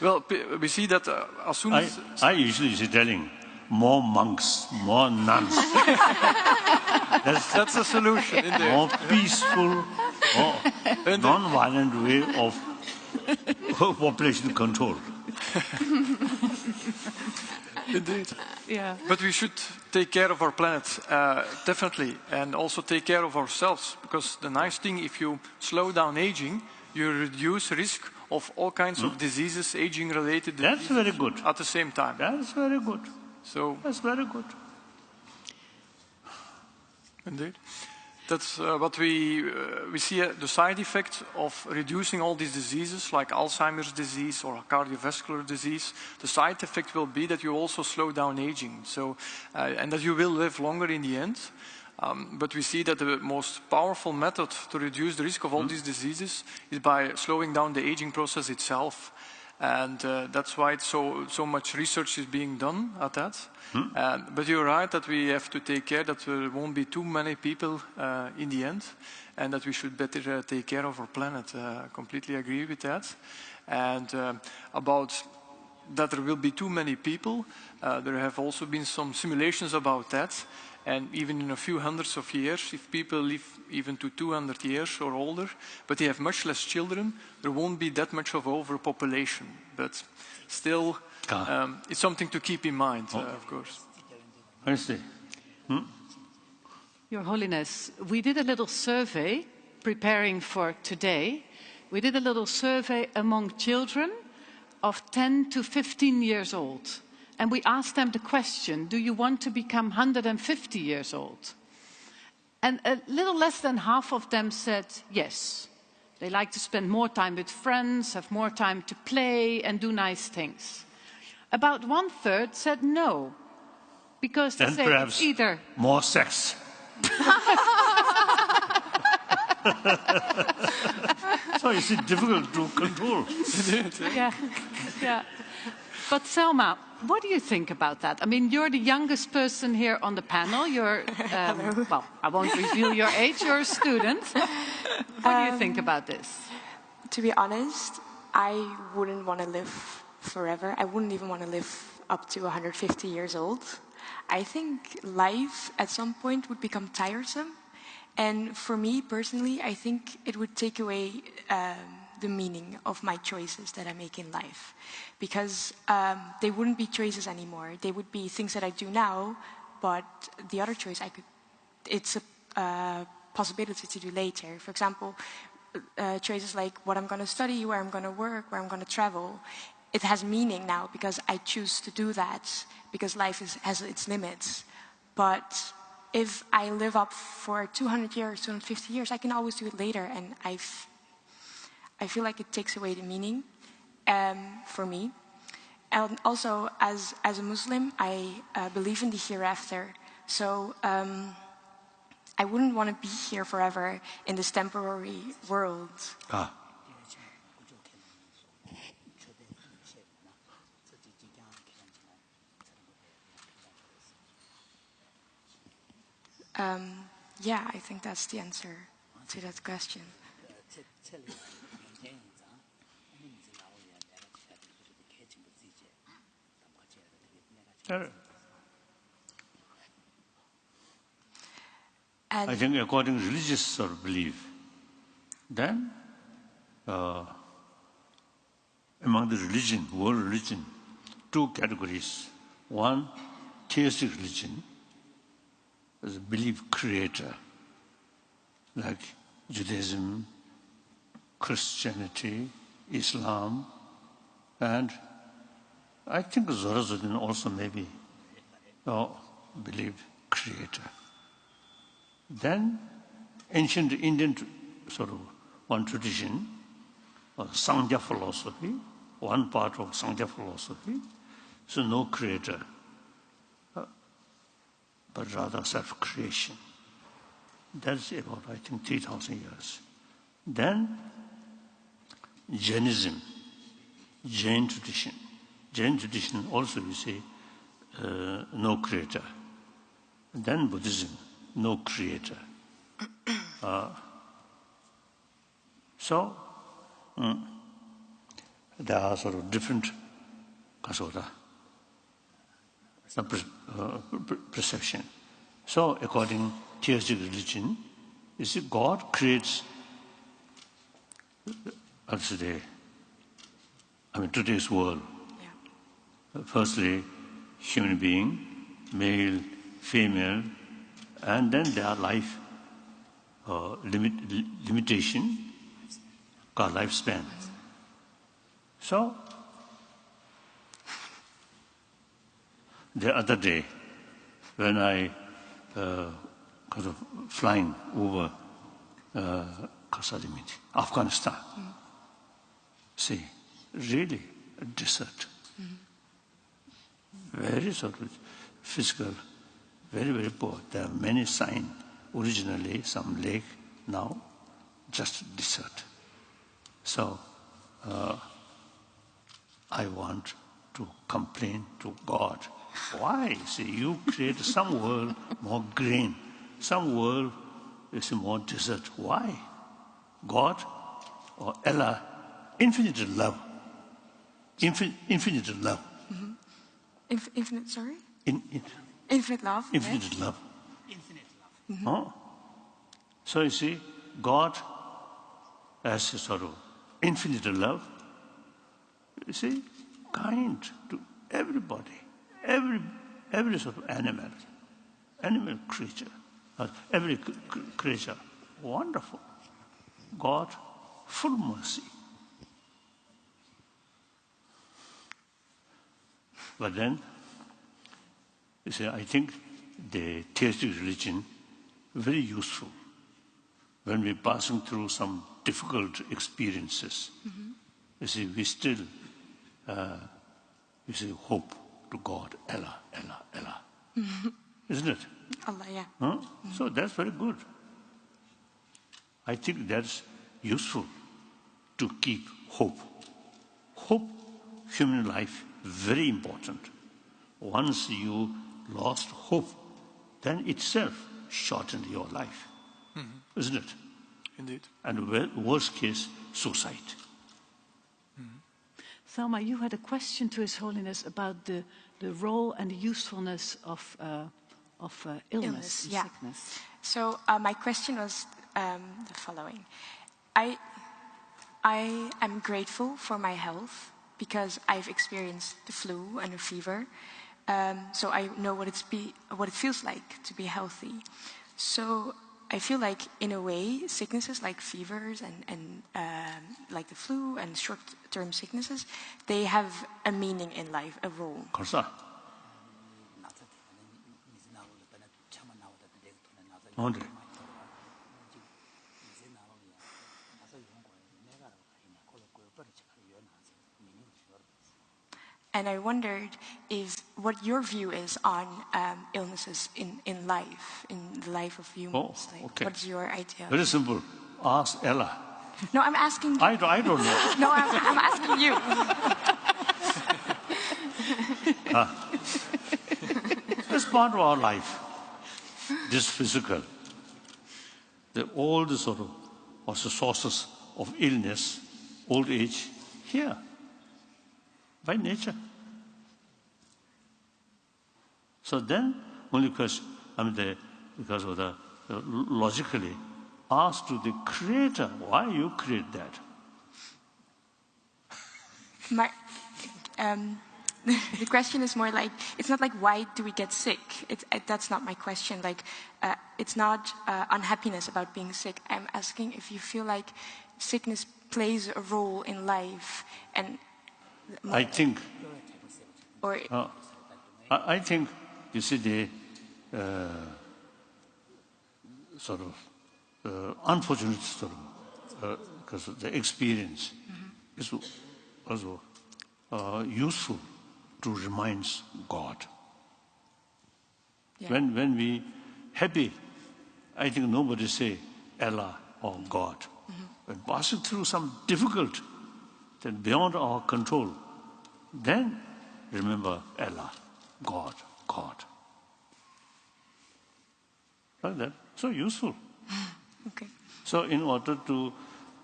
Well, we see that as soon as... I usually is telling, more monks, more nuns. That's a solution, indeed. More peaceful, more non-violent way of population control. Indeed. Yeah. But we should take care of our planet, definitely, and also take care of ourselves. Because the nice thing, if you slow down aging, you reduce risk of all kinds of diseases, aging-related diseases. That's very good. At the same time. That's very good. So that's very good. Indeed. That's what we see the side effect of reducing all these diseases like Alzheimer's disease or cardiovascular disease. The side effect will be that you also slow down aging, so and that you will live longer in the end. But we see that the most powerful method to reduce the risk of all these diseases is by slowing down the aging process itself. And that's why so much research is being done at that. But you're right that we have to take care that there won't be too many people in the end, and that we should better take care of our planet. Completely agree with that. And about that there will be too many people, there have also been some simulations about that. And even in a few hundreds of years, if people live even to 200 years or older, but they have much less children, there won't be that much of overpopulation. But still, it's something to keep in mind, of course. I see. Your Holiness, we did a little survey preparing for today. We did a little survey among children of 10 to 15 years old. And we asked them the question, do you want to become 150 years old? And a little less than half of them said yes. They like to spend more time with friends, have more time to play and do nice things. About 1/3 said no, because they say it's either more sex. So it's difficult to control. Yeah. But Selma, what do you think about that? I mean, you're the youngest person here on the panel. You're, well, I won't reveal your age. You're a student. What do you think about this? To be honest, I wouldn't want to live forever. I wouldn't even want to live up to 150 years old. I think life at some point would become tiresome. And for me personally, I think it would take away the meaning of my choices that I make in life. Because they wouldn't be choices anymore. They would be things that I do now, but the other choice it's a possibility to do later. For example, choices like what I'm going to study, where I'm going to work, where I'm going to travel. It has meaning now because I choose to do that, because life has its limits. But if I live up for 200 years, 250 years, I can always do it later, and I feel like it takes away the meaning for me. And also, as a Muslim, I believe in the hereafter. So I wouldn't want to be here forever in this temporary world. Yeah, I think that's the answer to that question. I think according to religious sort of belief, then among the religion, world religion, two categories. One, theistic religion, as a belief creator, like Judaism, Christianity, Islam, and I think Zoroastrian also maybe believe creator. Then ancient Indian sort of one tradition, Sangha philosophy, one part of Sangha philosophy. So no creator, but rather self-creation. That's about, I think, 3,000 years. Then Jainism, Jain tradition. Jain tradition also we say no creator. Then Buddhism, no creator. So there are sort of different perception. So according to theistic religion, you see God creates today's world. Yeah. Firstly, human being, male, female, and then their life limitation, called lifespan. So, the other day, when I flying over Afghanistan, see, really a desert. Very sort of physical, very, very poor. There are many signs. Originally, some lake, now just desert. So, I want to complain to God. Why? See, you create some world more green, some world is more desert. Why? God or Allah, infinite love. Infinite love. Infinite, sorry? Infinite love. Infinite yes. love. Oh. So you see, God has a sort of infinite love. You see, kind to everybody, every sort of animal creature, every creature, wonderful. God, full mercy. But then, you see, I think the theistic religion very useful when we're passing through some difficult experiences. You see, we still, hope to God, Allah. Isn't it? Allah, yeah. Huh? So that's very good. I think that's useful to keep hope. Hope, human life, very important. Once you lost hope, then itself shortened your life. Isn't it? Indeed. And worst case, suicide. Thelma, you had a question to His Holiness about the role and the usefulness of illness and yeah. sickness. So my question was the following. I am grateful for my health because I've experienced the flu and a fever. So I know what it feels like to be healthy. So I feel like, in a way, sicknesses like fevers and like the flu and short-term sicknesses, they have a meaning in life, a role. And I wondered what your view is on illnesses in life, in the life of humans. Okay. What's your idea? Very simple. Ask Ella. No, I'm asking you. I don't know. No, I'm asking you. It's part of our life. This physical. All the sort of also sources of illness, old age, here. By nature. So then, only because of the logically, ask to the Creator, why you create that? The question is more like, it's not like why do we get sick? That's not my question. Like, it's not unhappiness about being sick. I'm asking if you feel like sickness plays a role in life, and I think. Or I think you see the sort of unfortunate sort of because the experience is also useful to remind God. Yeah. When we happy, I think nobody say Allah or God. When passing through some difficult, then beyond our control, then remember Allah, God, God. Like that. So useful. Okay. So in order to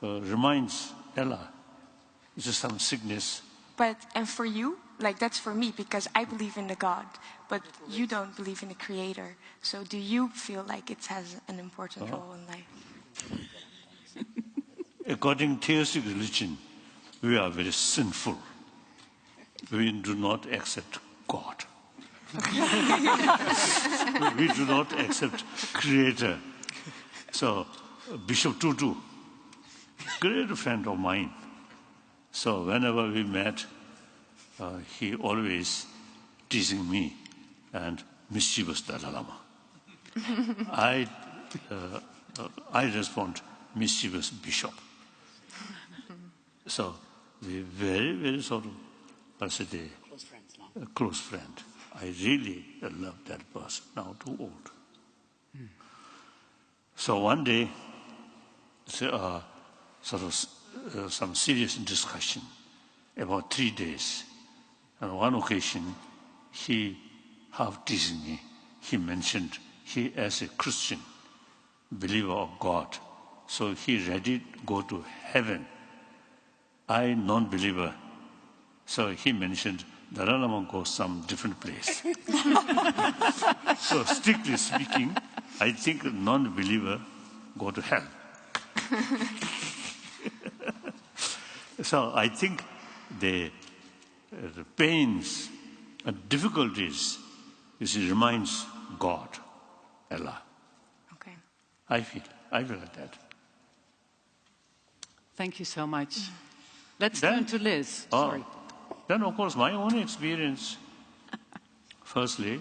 remind Allah, this is some sickness. And for you, like that's for me because I believe in the God, but you don't believe in the Creator. So do you feel like it has an important role in life? According to theistic religion, we are very sinful. We do not accept God. We do not accept Creator. So Bishop Tutu, great friend of mine. So whenever we met, he always teasing me and mischievous Dalai Lama. I respond, mischievous bishop. So we very, very sort of, I said, a close friend. I really love that person, now too old. So one day, sort of some serious discussion about 3 days. On one occasion, he half teasing me. He mentioned he as a Christian, believer of God, so he ready to go to heaven. I non-believer, so he mentioned Dalai Lama goes some different place. So strictly speaking, I think non-believer go to hell. So I think the pains and difficulties reminds God, Allah. Okay. I feel like that. Thank you so much. Let's turn to Liz. Sorry. Then, of course, my own experience. Firstly,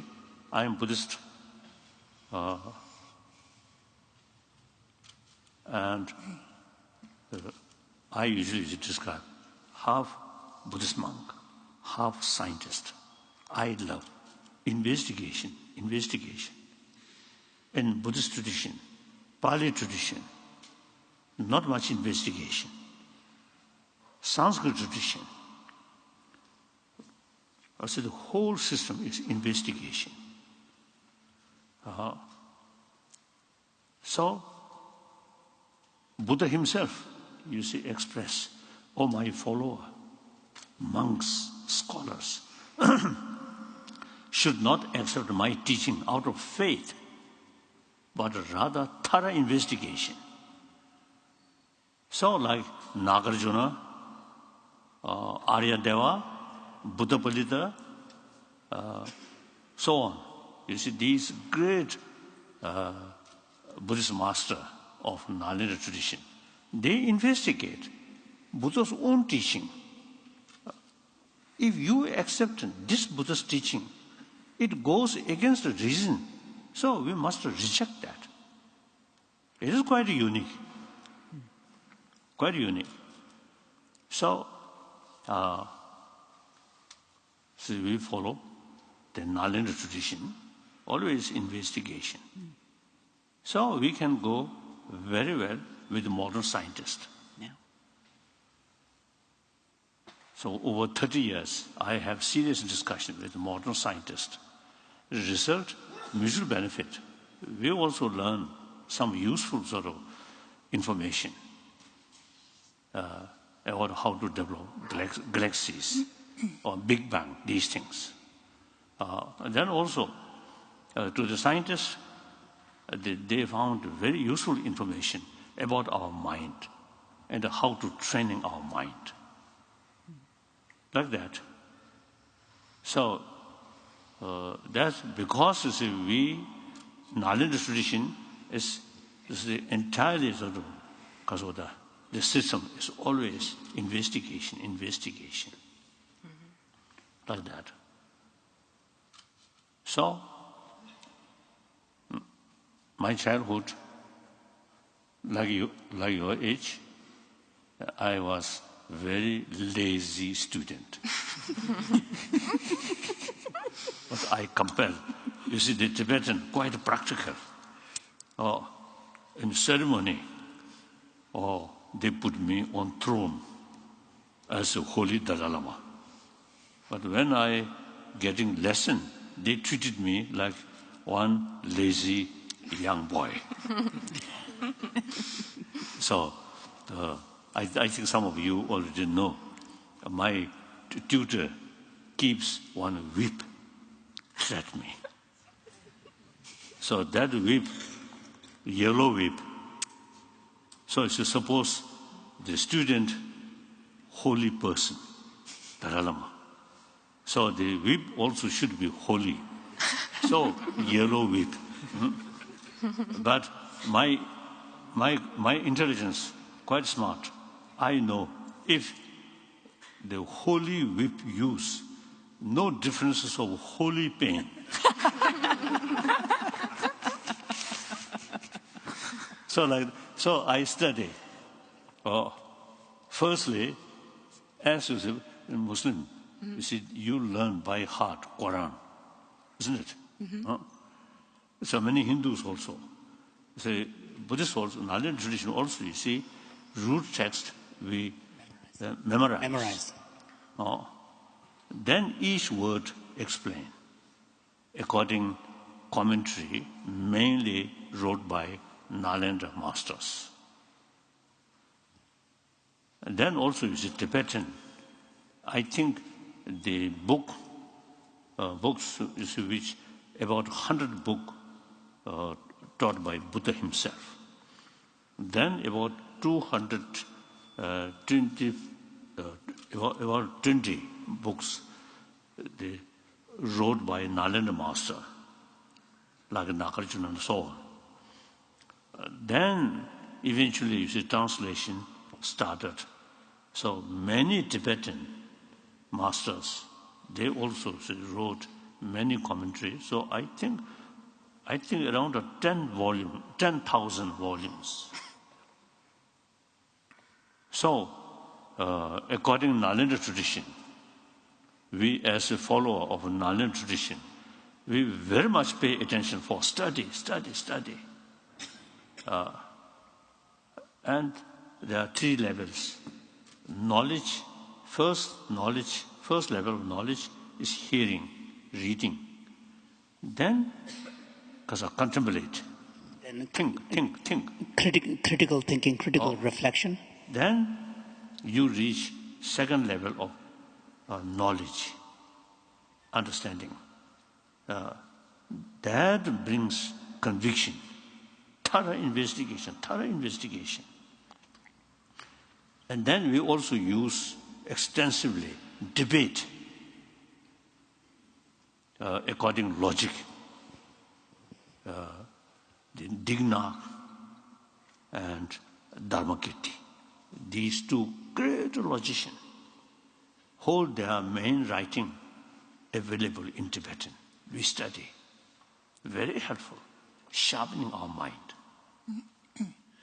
I am Buddhist. And I usually describe half Buddhist monk, half scientist. I love investigation. In Buddhist tradition, Pali tradition, not much investigation. Sanskrit tradition, I say the whole system is investigation. So, Buddha himself, you see, express, oh my follower, monks, scholars, should not accept my teaching out of faith, but rather thorough investigation. So like Nagarjuna, Aryadeva, Buddhapalita, so on. You see, these great Buddhist masters of Nalanda tradition, they investigate Buddha's own teaching. If you accept this Buddha's teaching, it goes against the reason. So we must reject that. It is quite unique. Quite unique. So, we follow the Nalanda tradition, always investigation. So we can go very well with modern scientists. Yeah. So over 30 years, I have serious discussion with modern scientists. The result, mutual benefit. We also learn some useful sort of information about how to develop galaxies or Big Bang, these things. And then also, to the scientists, they found very useful information about our mind and how to train our mind. Like that. So, that's because you see, we, Nalanda tradition, is entirely sort of, because of the system is always investigation. Like that. So, my childhood, like your age, I was very lazy student. But I compel. You see, the Tibetan, quite practical. In ceremony, they put me on throne as a holy Dalai Lama. But when I getting lesson, they treated me like one lazy young boy. So I think some of you already know. My tutor keeps one whip at me. So that whip, yellow whip. So if you suppose the student, holy person, Dalai Lama. So the whip also should be holy. So yellow whip. But my intelligence, quite smart. I know if the holy whip use, no differences of holy pain. So I study. Firstly, as a Muslim, you see, you learn by heart Quran, isn't it? So many Hindus also. Say Buddhists also, Nagaland tradition also, you see, root text we memorize. Then each word explained according commentary, mainly wrote by Nalanda masters. And then also you see Tibetan. I think the books you see, which about 100 books taught by Buddha himself. Then about 20 books they wrote by Nalanda master, like Nagarjuna and so on. Then eventually you see translation started. So many Tibetan masters, they also wrote many commentaries. So I think around 10,000 volumes. So, according to Nalanda tradition, we as a follower of Nalanda tradition, we very much pay attention for study. And there are 3 levels. Knowledge, first level of knowledge is hearing, reading. Then, because I contemplate, Then think. Critical thinking, critical reflection. Then you reach second level of knowledge, understanding. That brings conviction, thorough investigation. And then we also use extensively debate according to logic. The Digna and Dharmakirti, these 2 great logicians, hold their main writing available in Tibetan. We study. Very helpful, sharpening our mind.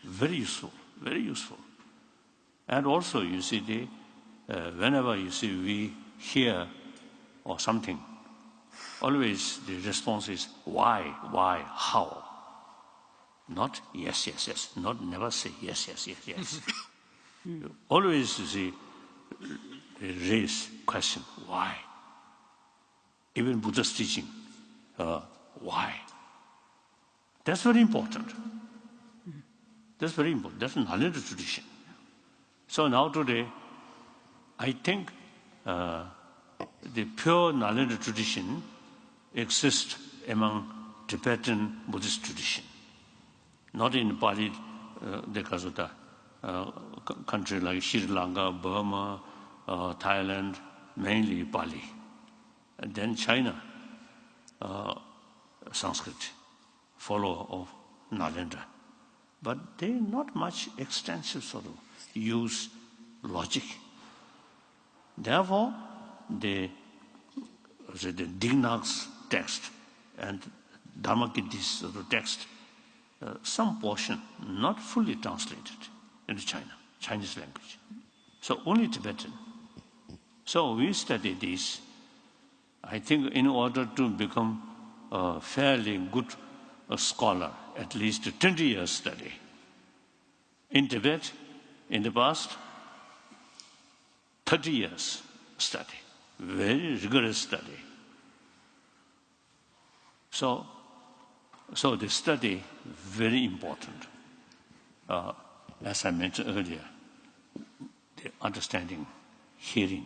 Very useful. And also, you see, whenever you see we hear or something, always the response is why, how. Not yes. Not never say yes. Always you see raise question, why? Even Buddha's teaching, why? That's very important. That's Nalanda tradition. So now today, I think the pure Nalanda tradition exists among Tibetan Buddhist tradition. Not in Pali, because of the country like Sri Lanka, Burma, Thailand, mainly Pali. And then China, Sanskrit, follower of Nalanda. But they not much extensive sort of use logic. Therefore, the Digna's text and Dharmakirti's sort of text, some portion not fully translated into Chinese language. So only Tibetan. So we study this. I think in order to become a fairly good scholar, at least 20 years study. In Tibet, in the past, 30 years study, very rigorous study. So the study, very important. As I mentioned earlier, the understanding, hearing,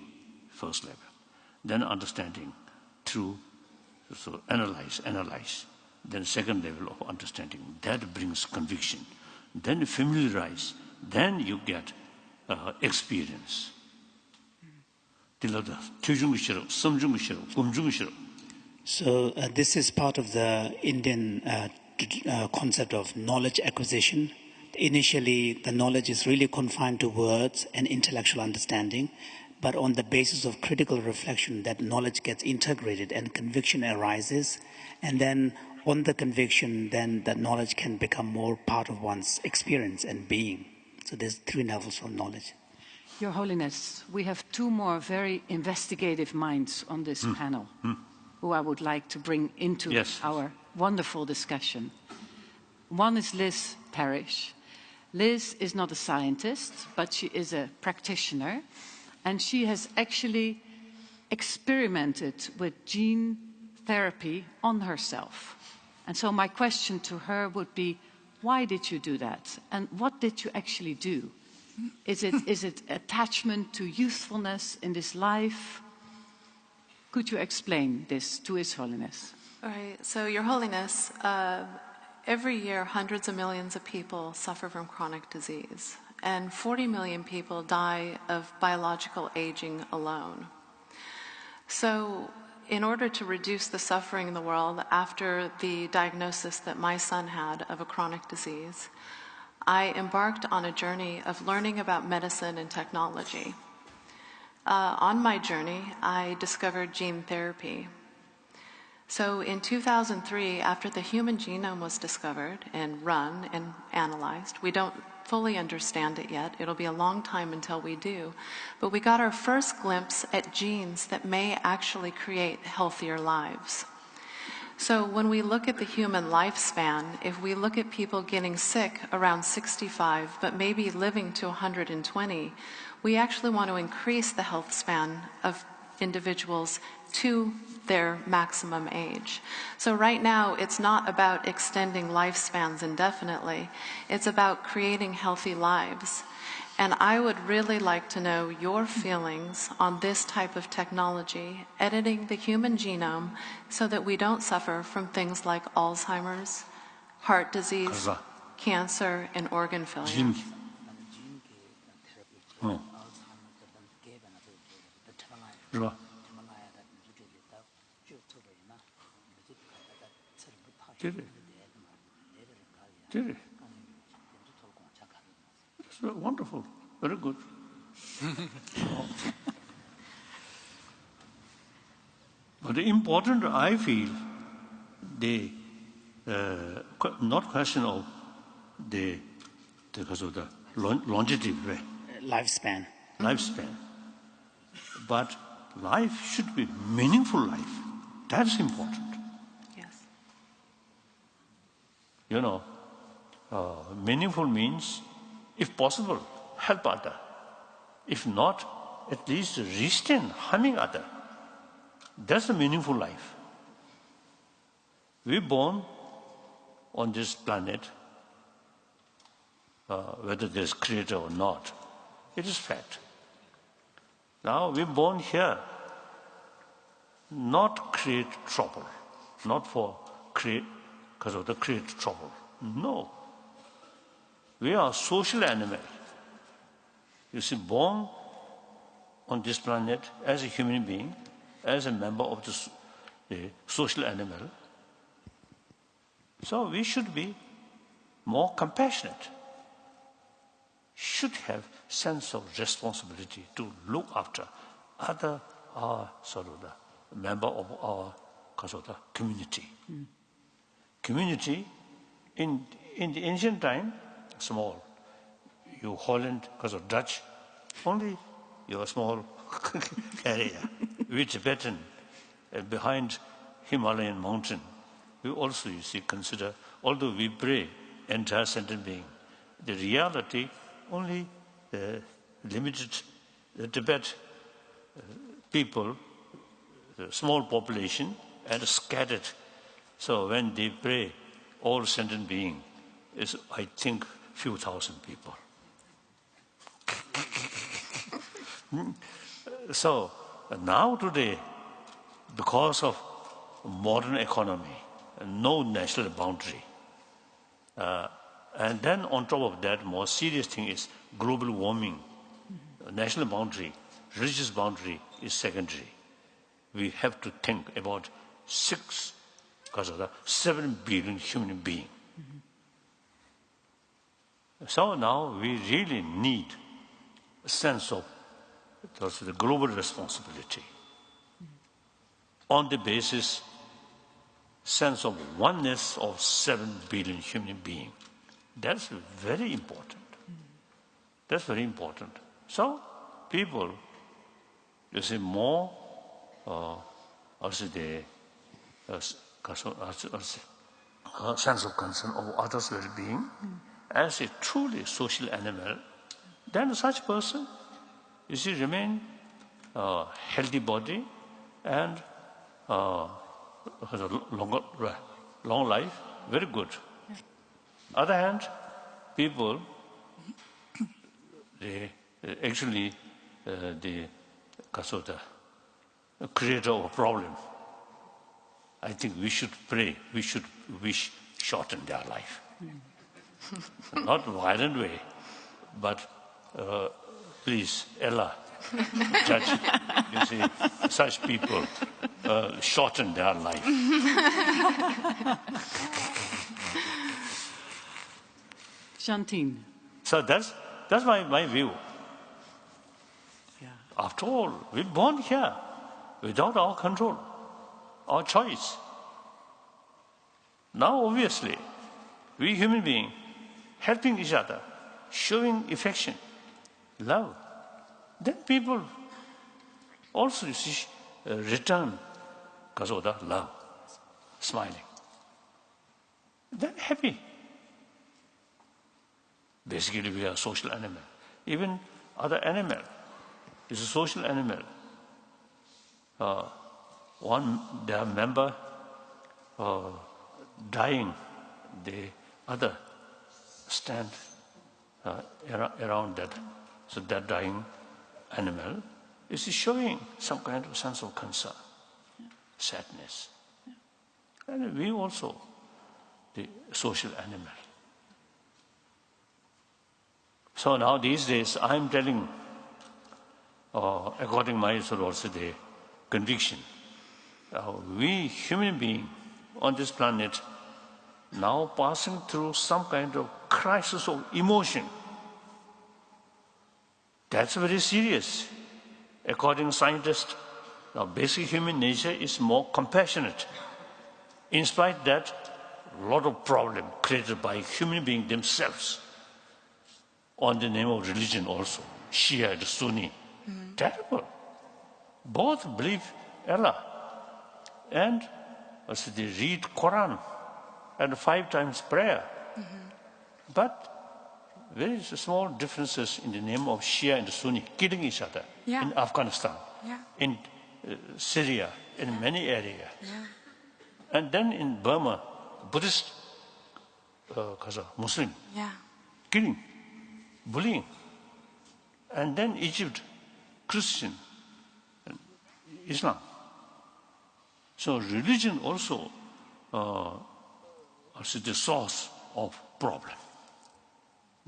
first level. Then understanding through, so analyze. Then second level of understanding, that brings conviction. Then familiarize, then you get experience. So this is part of the Indian concept of knowledge acquisition. Initially, the knowledge is really confined to words and intellectual understanding, but on the basis of critical reflection, that knowledge gets integrated and conviction arises, and then on the conviction, then that knowledge can become more part of one's experience and being. So there's 3 levels of knowledge. Your Holiness, we have 2 more very investigative minds on this panel, who I would like to bring into our wonderful discussion. One is Liz Parrish. Liz is not a scientist, but she is a practitioner, and she has actually experimented with gene therapy on herself. And so my question to her would be, why did you do that? And what did you actually do? Is it attachment to youthfulness in this life? Could you explain this to His Holiness? All right, so Your Holiness, every year hundreds of millions of people suffer from chronic disease, and 40 million people die of biological aging alone. So in order to reduce the suffering in the world after the diagnosis that my son had of a chronic disease, I embarked on a journey of learning about medicine and technology. On my journey, I discovered gene therapy. So in 2003, after the human genome was discovered and run and analyzed, we don't fully understand it yet. It'll be a long time until we do. But we got our first glimpse at genes that may actually create healthier lives. So when we look at the human lifespan, if we look at people getting sick around 65, but maybe living to 120, we actually want to increase the health span of individuals to their maximum age. So right now, it's not about extending lifespans indefinitely. It's about creating healthy lives. And I would really like to know your feelings on this type of technology, editing the human genome so that we don't suffer from things like Alzheimer's, heart disease, cancer, and organ failure. Did it? That's wonderful. Very good. But the important, I feel, the not question of because of the longevity, lifespan, but life should be meaningful life. That's important. Yes. You know, meaningful means, if possible, help other. If not, at least restrain harming other. That's a meaningful life. We're born on this planet, whether there's creator or not. It is fact. Now we're born here, not create trouble, not for create because of the create trouble. No. We are a social animal. You see, born on this planet as a human being, as a member of the social animal. So we should be more compassionate, should have sense of responsibility to look after other sort of the member of our sort of community. Community in the ancient time, small. you Holland, because of Dutch, only your small area. We Tibetan, behind Himalayan mountain, we also, you see, consider, although we pray entire sentient being, the reality only limited Tibet people, the small population, and scattered. So when they pray, all sentient being is, I think, few thousand people. So now today, because of modern economy, no national boundary, and then on top of that, more serious thing is global warming. National boundary, religious boundary is secondary. We have to think about 7 billion human beings. So now we really need a sense of the global responsibility on the basis, sense of oneness of 7 billion human beings. That's very important. That's very important. So people, you see, more sense of concern of others' well-being as a truly social animal, then such person, you see, remain healthy body and has a long life, very good. Other hand, people, they actually the creator of a problem. I think we should pray, we should wish shorten their life. Not violent way, but please, Allah, judge, you see, such people shorten their life. Shantine. So that's my view. Yeah. After all, we're born here without our control, our choice. Now, obviously, we human beings helping each other, showing affection, love. Then people also, you see, return because of that love, smiling. Then happy. Basically, we are a social animal. Even other animal is a social animal. Their member dying, the other stand around that. So that dying animal is showing some kind of sense of concern, sadness. And we also, the social animal. So now these days, I'm telling, according to my sort of also the conviction, we human beings on this planet now passing through some kind of crisis of emotion. That's very serious. According to scientists, now basic human nature is more compassionate. In spite of that, a lot of problem created by human beings themselves on the name of religion also, Shia and Sunni. Terrible. Both believe Allah and also they read Quran and 5 times prayer. But very small differences in the name of Shia and Sunni, killing each other in Afghanistan, in Syria, in many areas. And then in Burma, Buddhist, Muslim, killing, bullying. And then Egypt, Christian, and Islam. So religion also is the source of problem,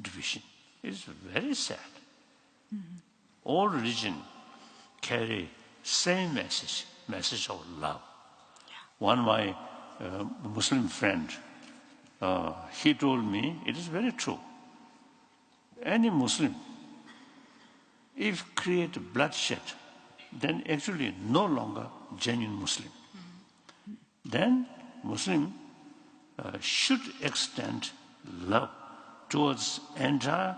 division. It's very sad. All religion carry same message of love. One of my Muslim friend, he told me, it is very true. Any Muslim, if create bloodshed, then actually no longer genuine Muslim. Then Muslim should extend love towards entire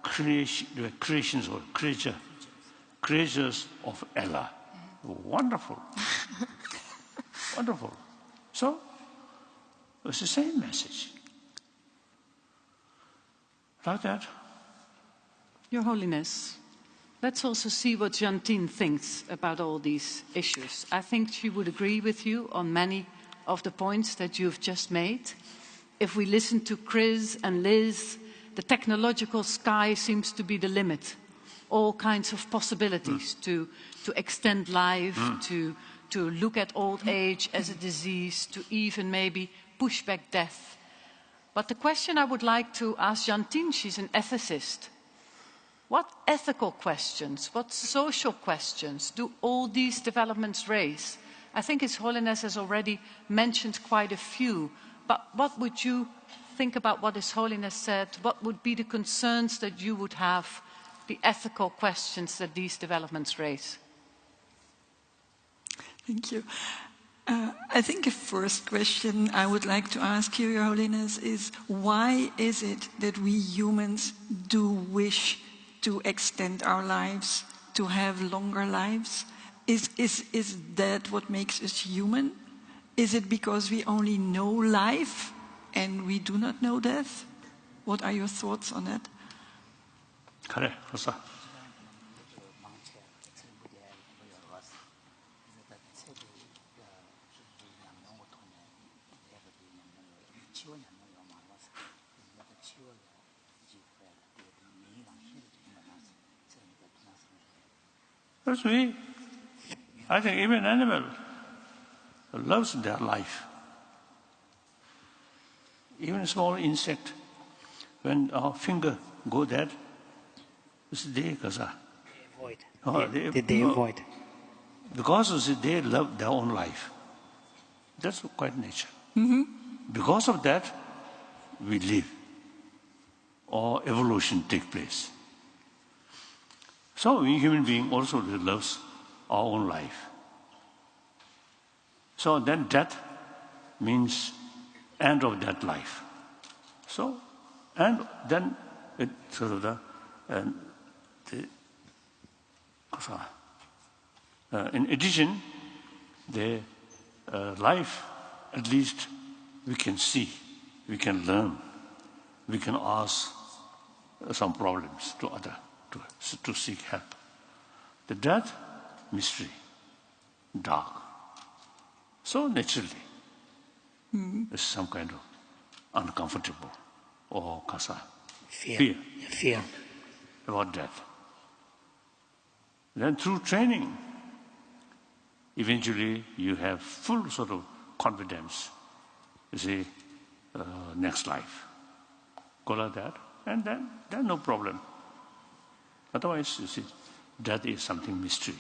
creations or creatures of Allah. Wonderful. Wonderful. So, it's the same message. Like that. Your Holiness, let's also see what Jantine thinks about all these issues. I think she would agree with you on many of the points that you've just made. If we listen to Chris and Liz, the technological sky seems to be the limit. All kinds of possibilities to extend life, to look at old age as a disease, to even maybe push back death. But the question I would like to ask Jantine, she's an ethicist. What ethical questions, what social questions do all these developments raise? I think His Holiness has already mentioned quite a few, but what would you think about what His Holiness said? What would be the concerns that you would have, the ethical questions that these developments raise? Thank you. I think a first question I would like to ask you, Your Holiness, is why is it that we humans do wish to extend our lives, to have longer lives? Is that what makes us human? Is it because we only know life and we do not know death? What are your thoughts on that? That's me. I think even animal loves their life. Even a small insect, when our finger go dead, it's they, They avoid. Because they love their own life. That's quite nature. Because of that, we live, or evolution take place. So we human being also loves our own life. So then death means end of that life. So, and then it sort of in addition, the life, at least we can see, we can learn, we can ask some problems to others to seek help. The death, mystery, dark. So naturally, there's some kind of uncomfortable or fear about death. Then through training, eventually you have full sort of confidence, you see, next life. Go like that, and then no problem. Otherwise, you see, death is something mystery.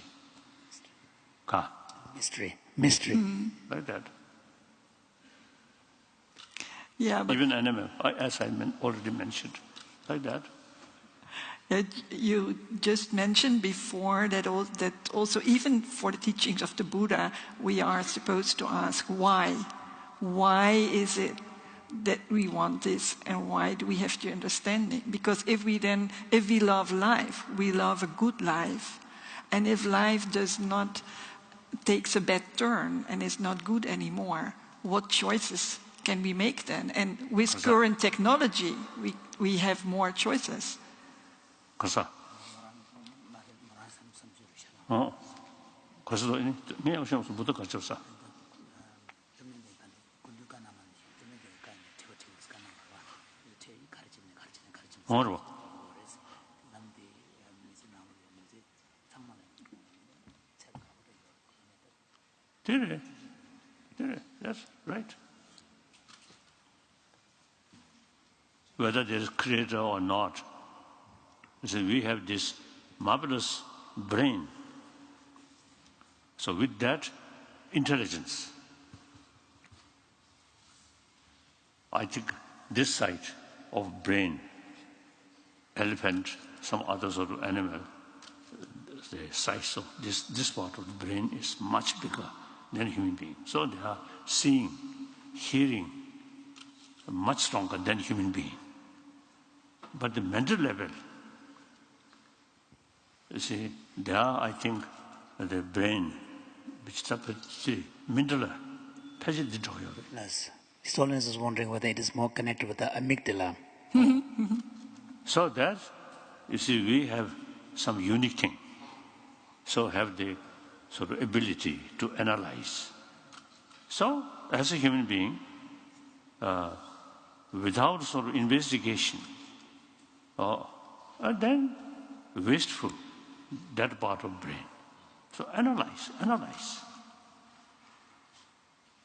Mystery. Like that. Yeah, but even animal, as I already mentioned, like that. You just mentioned before that also even for the teachings of the Buddha, we are supposed to ask why. Why is it that we want this, and why do we have to understand it? Because if we love life, we love a good life. And if life takes a bad turn and is not good anymore, what choices can we make then? And with current technology, we have more choices. That's right. Whether there is creator or not, so we have this marvelous brain. So with that intelligence, I think this side of brain, elephant, some other sort of animal, the size of this part of the brain is much bigger than human being. So they are seeing, hearing much stronger than human being. But the mental level You see, there I think the brain, which the middle, Yes. His Holiness is wondering whether it is more connected with the amygdala. So that, you see, we have some unique thing. So have the sort of ability to analyze. So, as a human being, without sort of investigation, and then wasteful, that part of brain. So analyze.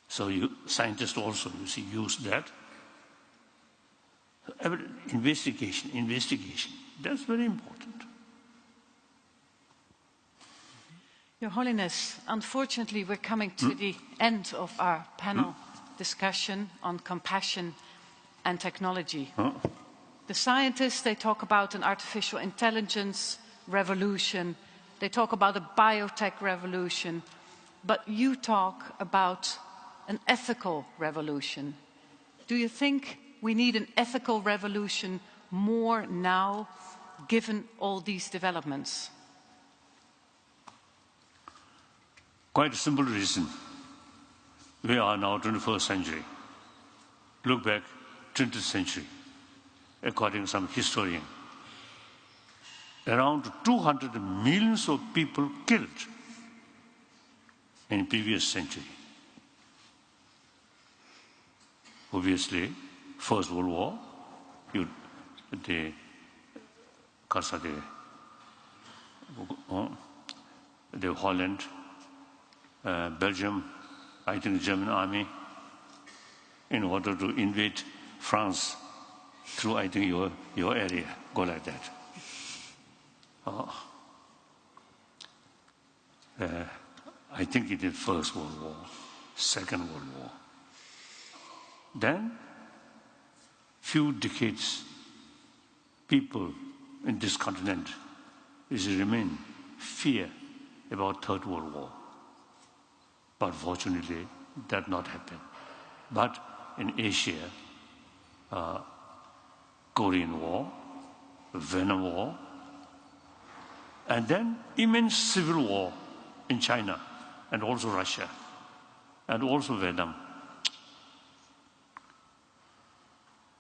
So scientists also, you see, use that. Investigation, that's very important. Your Holiness, unfortunately we're coming to the end of our panel discussion on compassion and technology. The scientists, they talk about an artificial intelligence revolution, they talk about a biotech revolution, but you talk about an ethical revolution. Do you think we need an ethical revolution more now, given all these developments? Quite a simple reason. We are now 21st century. Look back, 20th century, according to some historian. Around 200 millions of people killed in previous century. Obviously, First World War, the Holland, Belgium, I think German army, in order to invade France through, I think, your area, go like that. I think it is First World War, Second World War. Then, few decades, people in this continent remain fear about Third World War. But fortunately, that not happen. But in Asia, Korean War, Vietnam War, and then immense civil war in China, and also Russia, and also Vietnam.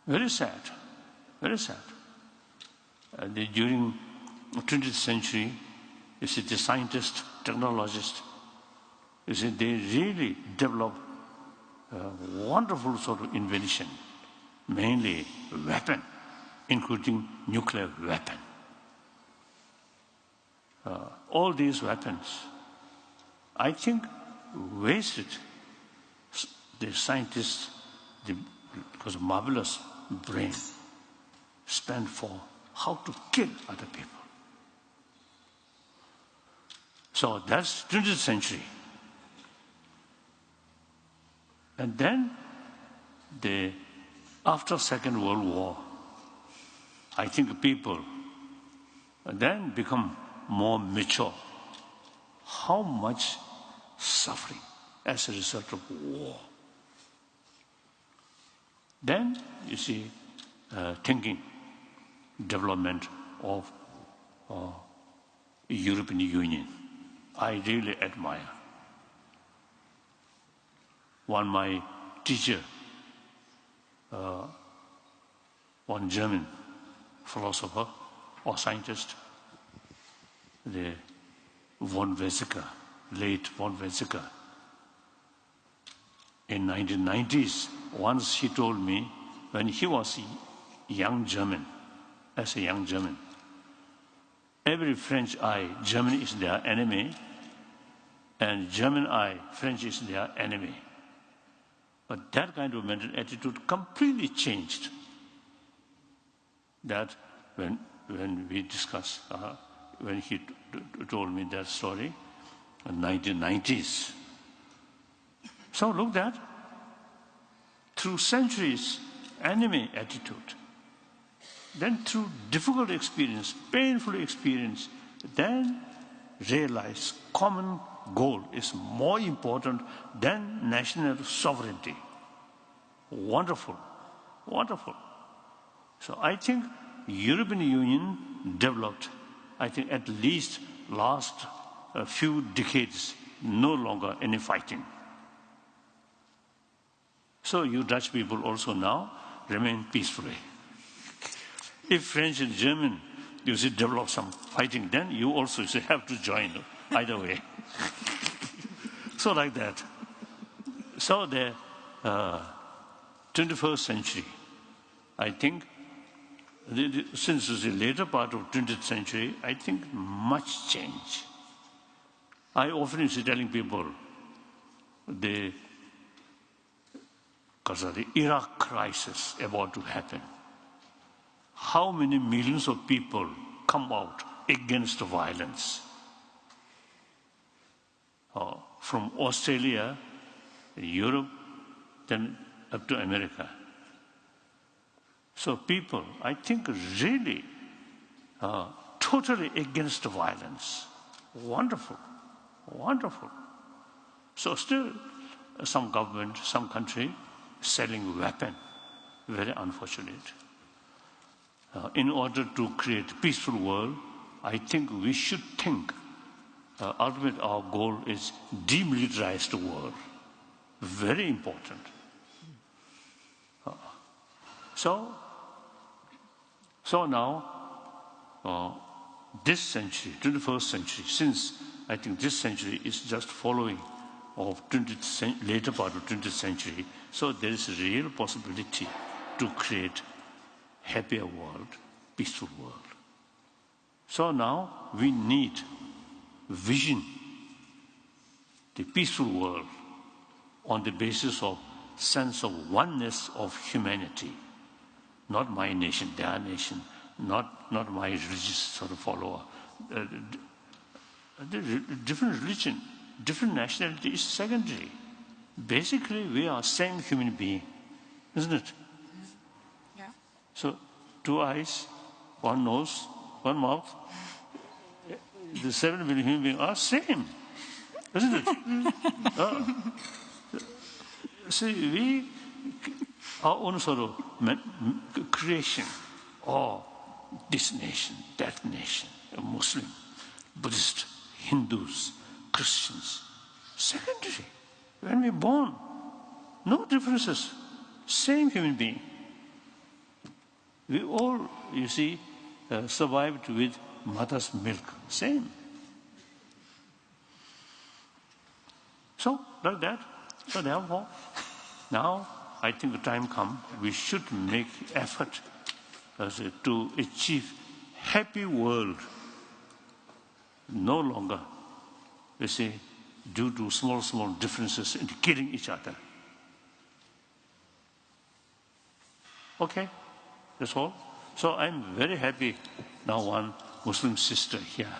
Very sad, very sad. During the 20th century, you see, the scientists, technologists, you see, they really developed a wonderful sort of invention, mainly weapon, including nuclear weapon. All these weapons, I think, wasted the scientists, because marvelous brain, spent for how to kill other people. So that's 20th century. And then, after Second World War, I think people then become more mature. How much suffering as a result of war. Then, you see, thinking, development of European Union. I really admire. One my teacher, one German philosopher or scientist, the von Weizsäcker, late von Weizsäcker, in 1990s, once he told me, when he was a young German, as a young German, every French eye, German is their enemy, and German eye, French is their enemy. But that kind of mental attitude completely changed. That when we discussed, when he told me that story, in 1990s. So look that, through centuries, enemy attitude, then through difficult experience, painful experience, then realize common goal is more important than national sovereignty. Wonderful, wonderful. So I think European Union developed, I think at least last a few decades, no longer any fighting. So you Dutch people also now remain peacefully. If French and German, you see, develop some fighting, then you also have to join either way. So like that. So the 21st century, I think, since the later part of 20th century, I think much change. I often used to telling people, because of the Iraq crisis about to happen, how many millions of people come out against violence? From Australia, Europe, then up to America. So people, I think, really totally against violence. Wonderful, wonderful. So still, some government, some country selling weapon, very unfortunate. In order to create a peaceful world, I think we should think, ultimately our goal is demilitarize the world. Very important. So now, this century, 21st century, since I think this century is just following of later part of 20th century, so there is a real possibility to create happier world, peaceful world. So now we need vision, the peaceful world on the basis of sense of oneness of humanity. Not my nation, their nation, not my religious sort of follower. Different religion, different nationality is secondary. Basically, we are same human being, isn't it? Yeah. So, 2 eyes, 1 nose, 1 mouth. The 7 billion human beings are same, isn't it? See, we, our own sort of creation, this nation, that nation, Muslim, Buddhist, Hindus, Christians, secondary. When we're born, no differences, same human being. We all, you see, survived with mother's milk, same. So, like that. So therefore, now I think the time comes, we should make effort to achieve happy world. No longer, you see, due to small differences in killing each other. Okay, that's all. So I'm very happy now one Muslim sister here.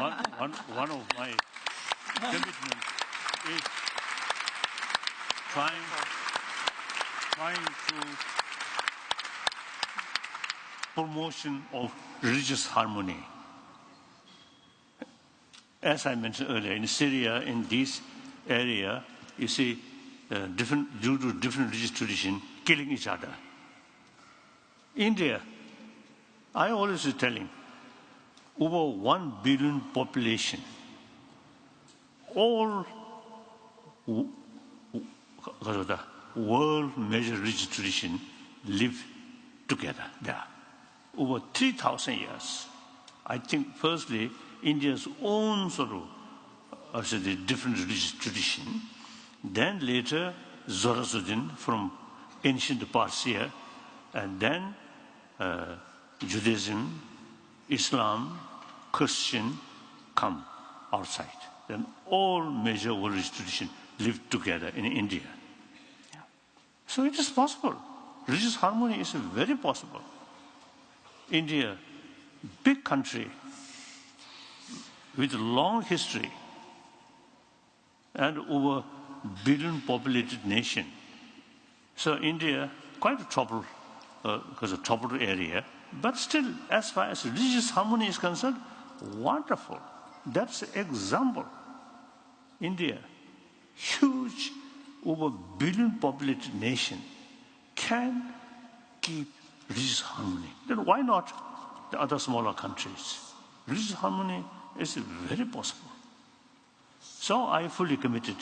one of my commitments is trying to promotion of religious harmony. As I mentioned earlier, in Syria, in this area, you see, due to different religious tradition, killing each other. India, I always is telling, over 1 billion population, all the world major religious tradition live together there. Over 3,000 years. I think firstly, India's own sort of the different religious tradition, then later Zoroastrian from ancient Persia, and then Judaism, Islam, Christian come outside. Then all major world religious traditions live together in India. Yeah. So it is possible. Religious harmony is very possible. India, big country with a long history and over billion populated nation. So India, quite a troubled, because a troubled area, but still, as far as religious harmony is concerned, wonderful. That's an example. India, huge, over billion populated nation, can keep religious harmony. Then why not the other smaller countries. Religious harmony is very possible. So I fully committed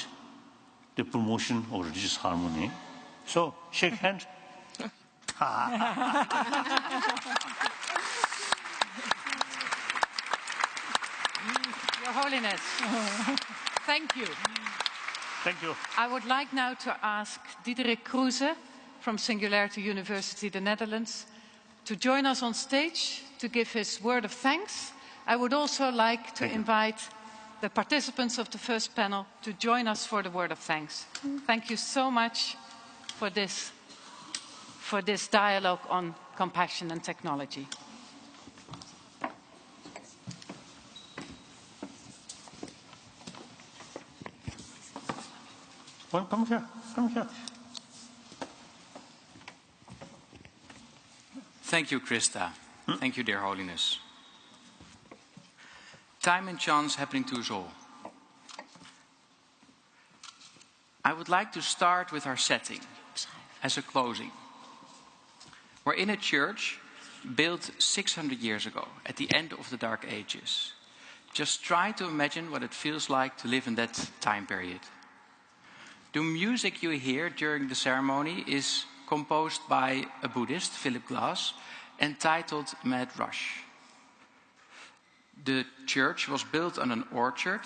the promotion of religious harmony. So shake hands. Your Holiness, thank you. Thank you. I would like now to ask Diederik Kroeze from Singularity University, the Netherlands, to join us on stage to give his word of thanks. I would also like to invite the participants of the first panel to join us for the word of thanks. Thank you so much for this dialogue on compassion and technology. Well, come here, come here. Thank you, Krista. Thank you, Dear Holiness. Time and chance happening to us all. I would like to start with our setting as a closing. We're in a church built 600 years ago, at the end of the Dark Ages. Just try to imagine what it feels like to live in that time period. The music you hear during the ceremony is composed by a Buddhist, Philip Glass, entitled Mad Rush. The church was built on an orchard,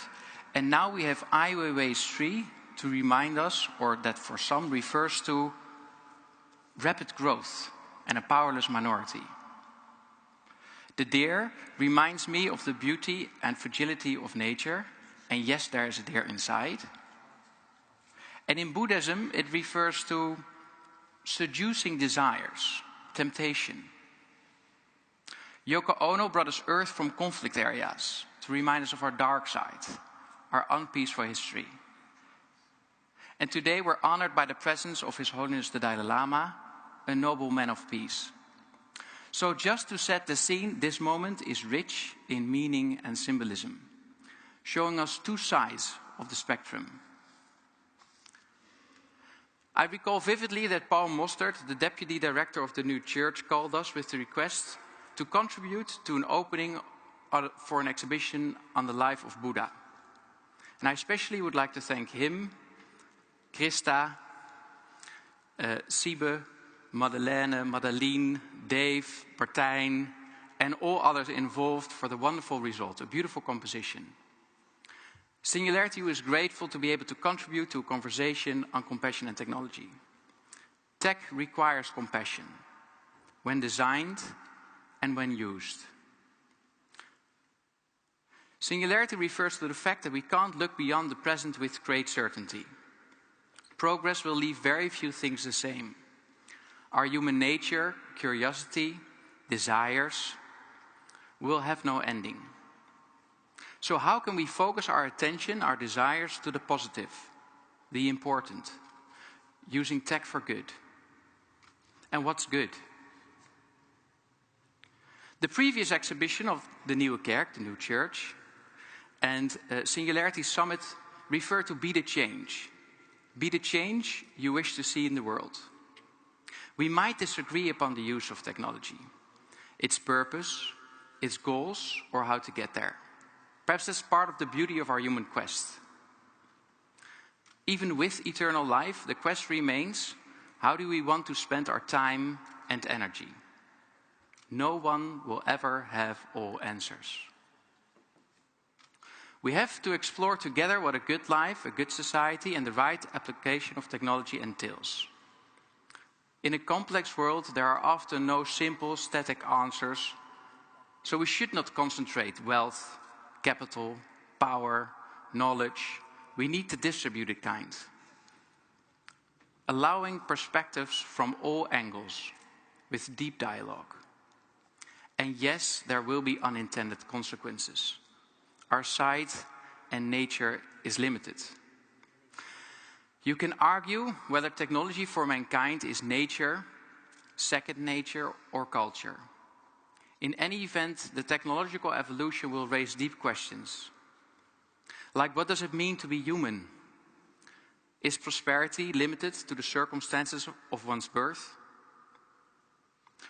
and now we have Ai Weiwei's tree to remind us, or that for some refers to rapid growth and a powerless minority. The deer reminds me of the beauty and fragility of nature, and yes, there is a deer inside. And in Buddhism, it refers to seducing desires, temptation. Yoko Ono brought us earth from conflict areas to remind us of our dark side, our unpeaceful history. And today we're honored by the presence of His Holiness the Dalai Lama, a noble man of peace. So just to set the scene, this moment is rich in meaning and symbolism, showing us two sides of the spectrum. I recall vividly that Paul Mostert, the deputy director of the new church, called us with the request to contribute to an opening for an exhibition on the life of Buddha. And I especially would like to thank him, Krista, Siebe, Madeleine, Madeline, Dave, Partijn, and all others involved for the wonderful result, a beautiful composition. Singularity is grateful to be able to contribute to a conversation on compassion and technology. Tech requires compassion when designed and when used. Singularity refers to the fact that we can't look beyond the present with great certainty. Progress will leave very few things the same. Our human nature, curiosity, desires will have no ending. So how can we focus our attention, our desires to the positive, the important, using tech for good? And what's good? The previous exhibition of the Nieuwe Kerk, the new church, and Singularity Summit refer to be the change. Be the change you wish to see in the world. We might disagree upon the use of technology, its purpose, its goals, or how to get there. Perhaps that's part of the beauty of our human quest. Even with eternal life, the quest remains, how do we want to spend our time and energy? No one will ever have all answers. We have to explore together what a good life, a good society, and the right application of technology entails. In a complex world, there are often no simple, static answers, so we should not concentrate wealth, capital, power, knowledge. We need the distributed kind. Allowing perspectives from all angles with deep dialogue. And yes, there will be unintended consequences. Our sight and nature is limited. You can argue whether technology for mankind is nature, second nature, or culture. In any event, the technological evolution will raise deep questions. Like, what does it mean to be human? Is prosperity limited to the circumstances of one's birth?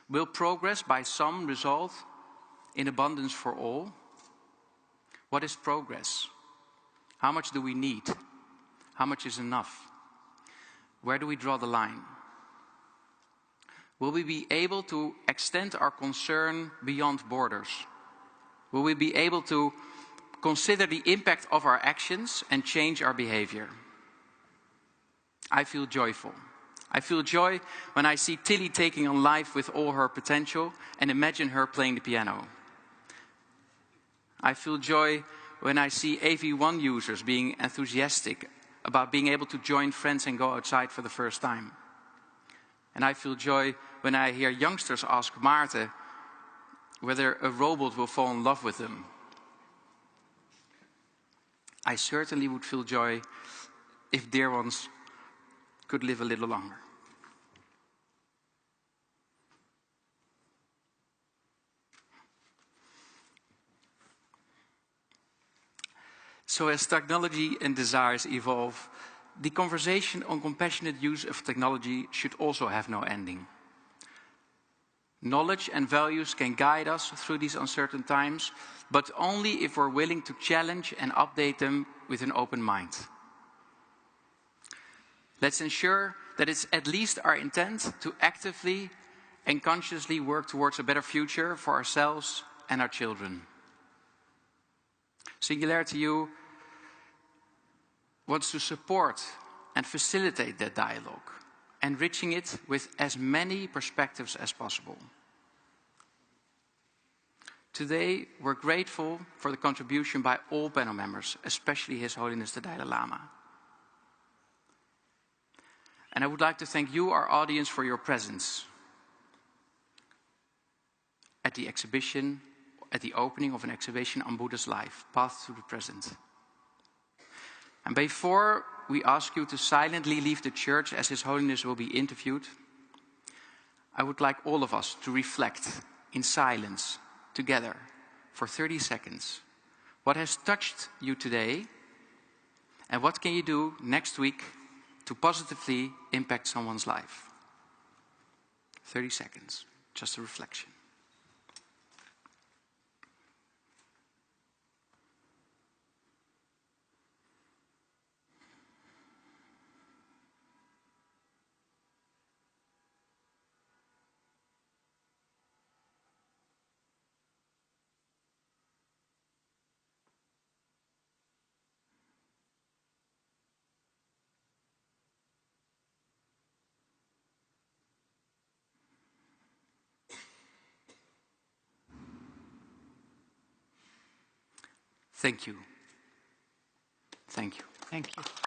Will progress by some result in abundance for all? What is progress? How much do we need? How much is enough? Where do we draw the line? Will we be able to extend our concern beyond borders? Will we be able to consider the impact of our actions and change our behavior? I feel joyful. I feel joy when I see Tilly taking on life with all her potential and imagine her playing the piano. I feel joy when I see AV1 users being enthusiastic about being able to join friends and go outside for the first time. And I feel joy when I hear youngsters ask Maarten whether a robot will fall in love with them. I certainly would feel joy if dear ones could live a little longer. So as technology and desires evolve, the conversation on compassionate use of technology should also have no ending. Knowledge and values can guide us through these uncertain times, but only if we're willing to challenge and update them with an open mind. Let's ensure that it's at least our intent to actively and consciously work towards a better future for ourselves and our children. Singularity U wants to support and facilitate that dialogue, enriching it with as many perspectives as possible. Today, we're grateful for the contribution by all panel members, especially His Holiness the Dalai Lama. And I would like to thank you, our audience, for your presence at the exhibition, at the opening of an exhibition on Buddha's life, Path to the Present. And before we ask you to silently leave the church as His Holiness will be interviewed, I would like all of us to reflect in silence together for 30 seconds. What has touched you today, and what can you do next week to positively impact someone's life? 30 seconds, just a reflection. Thank you. Thank you. Thank you.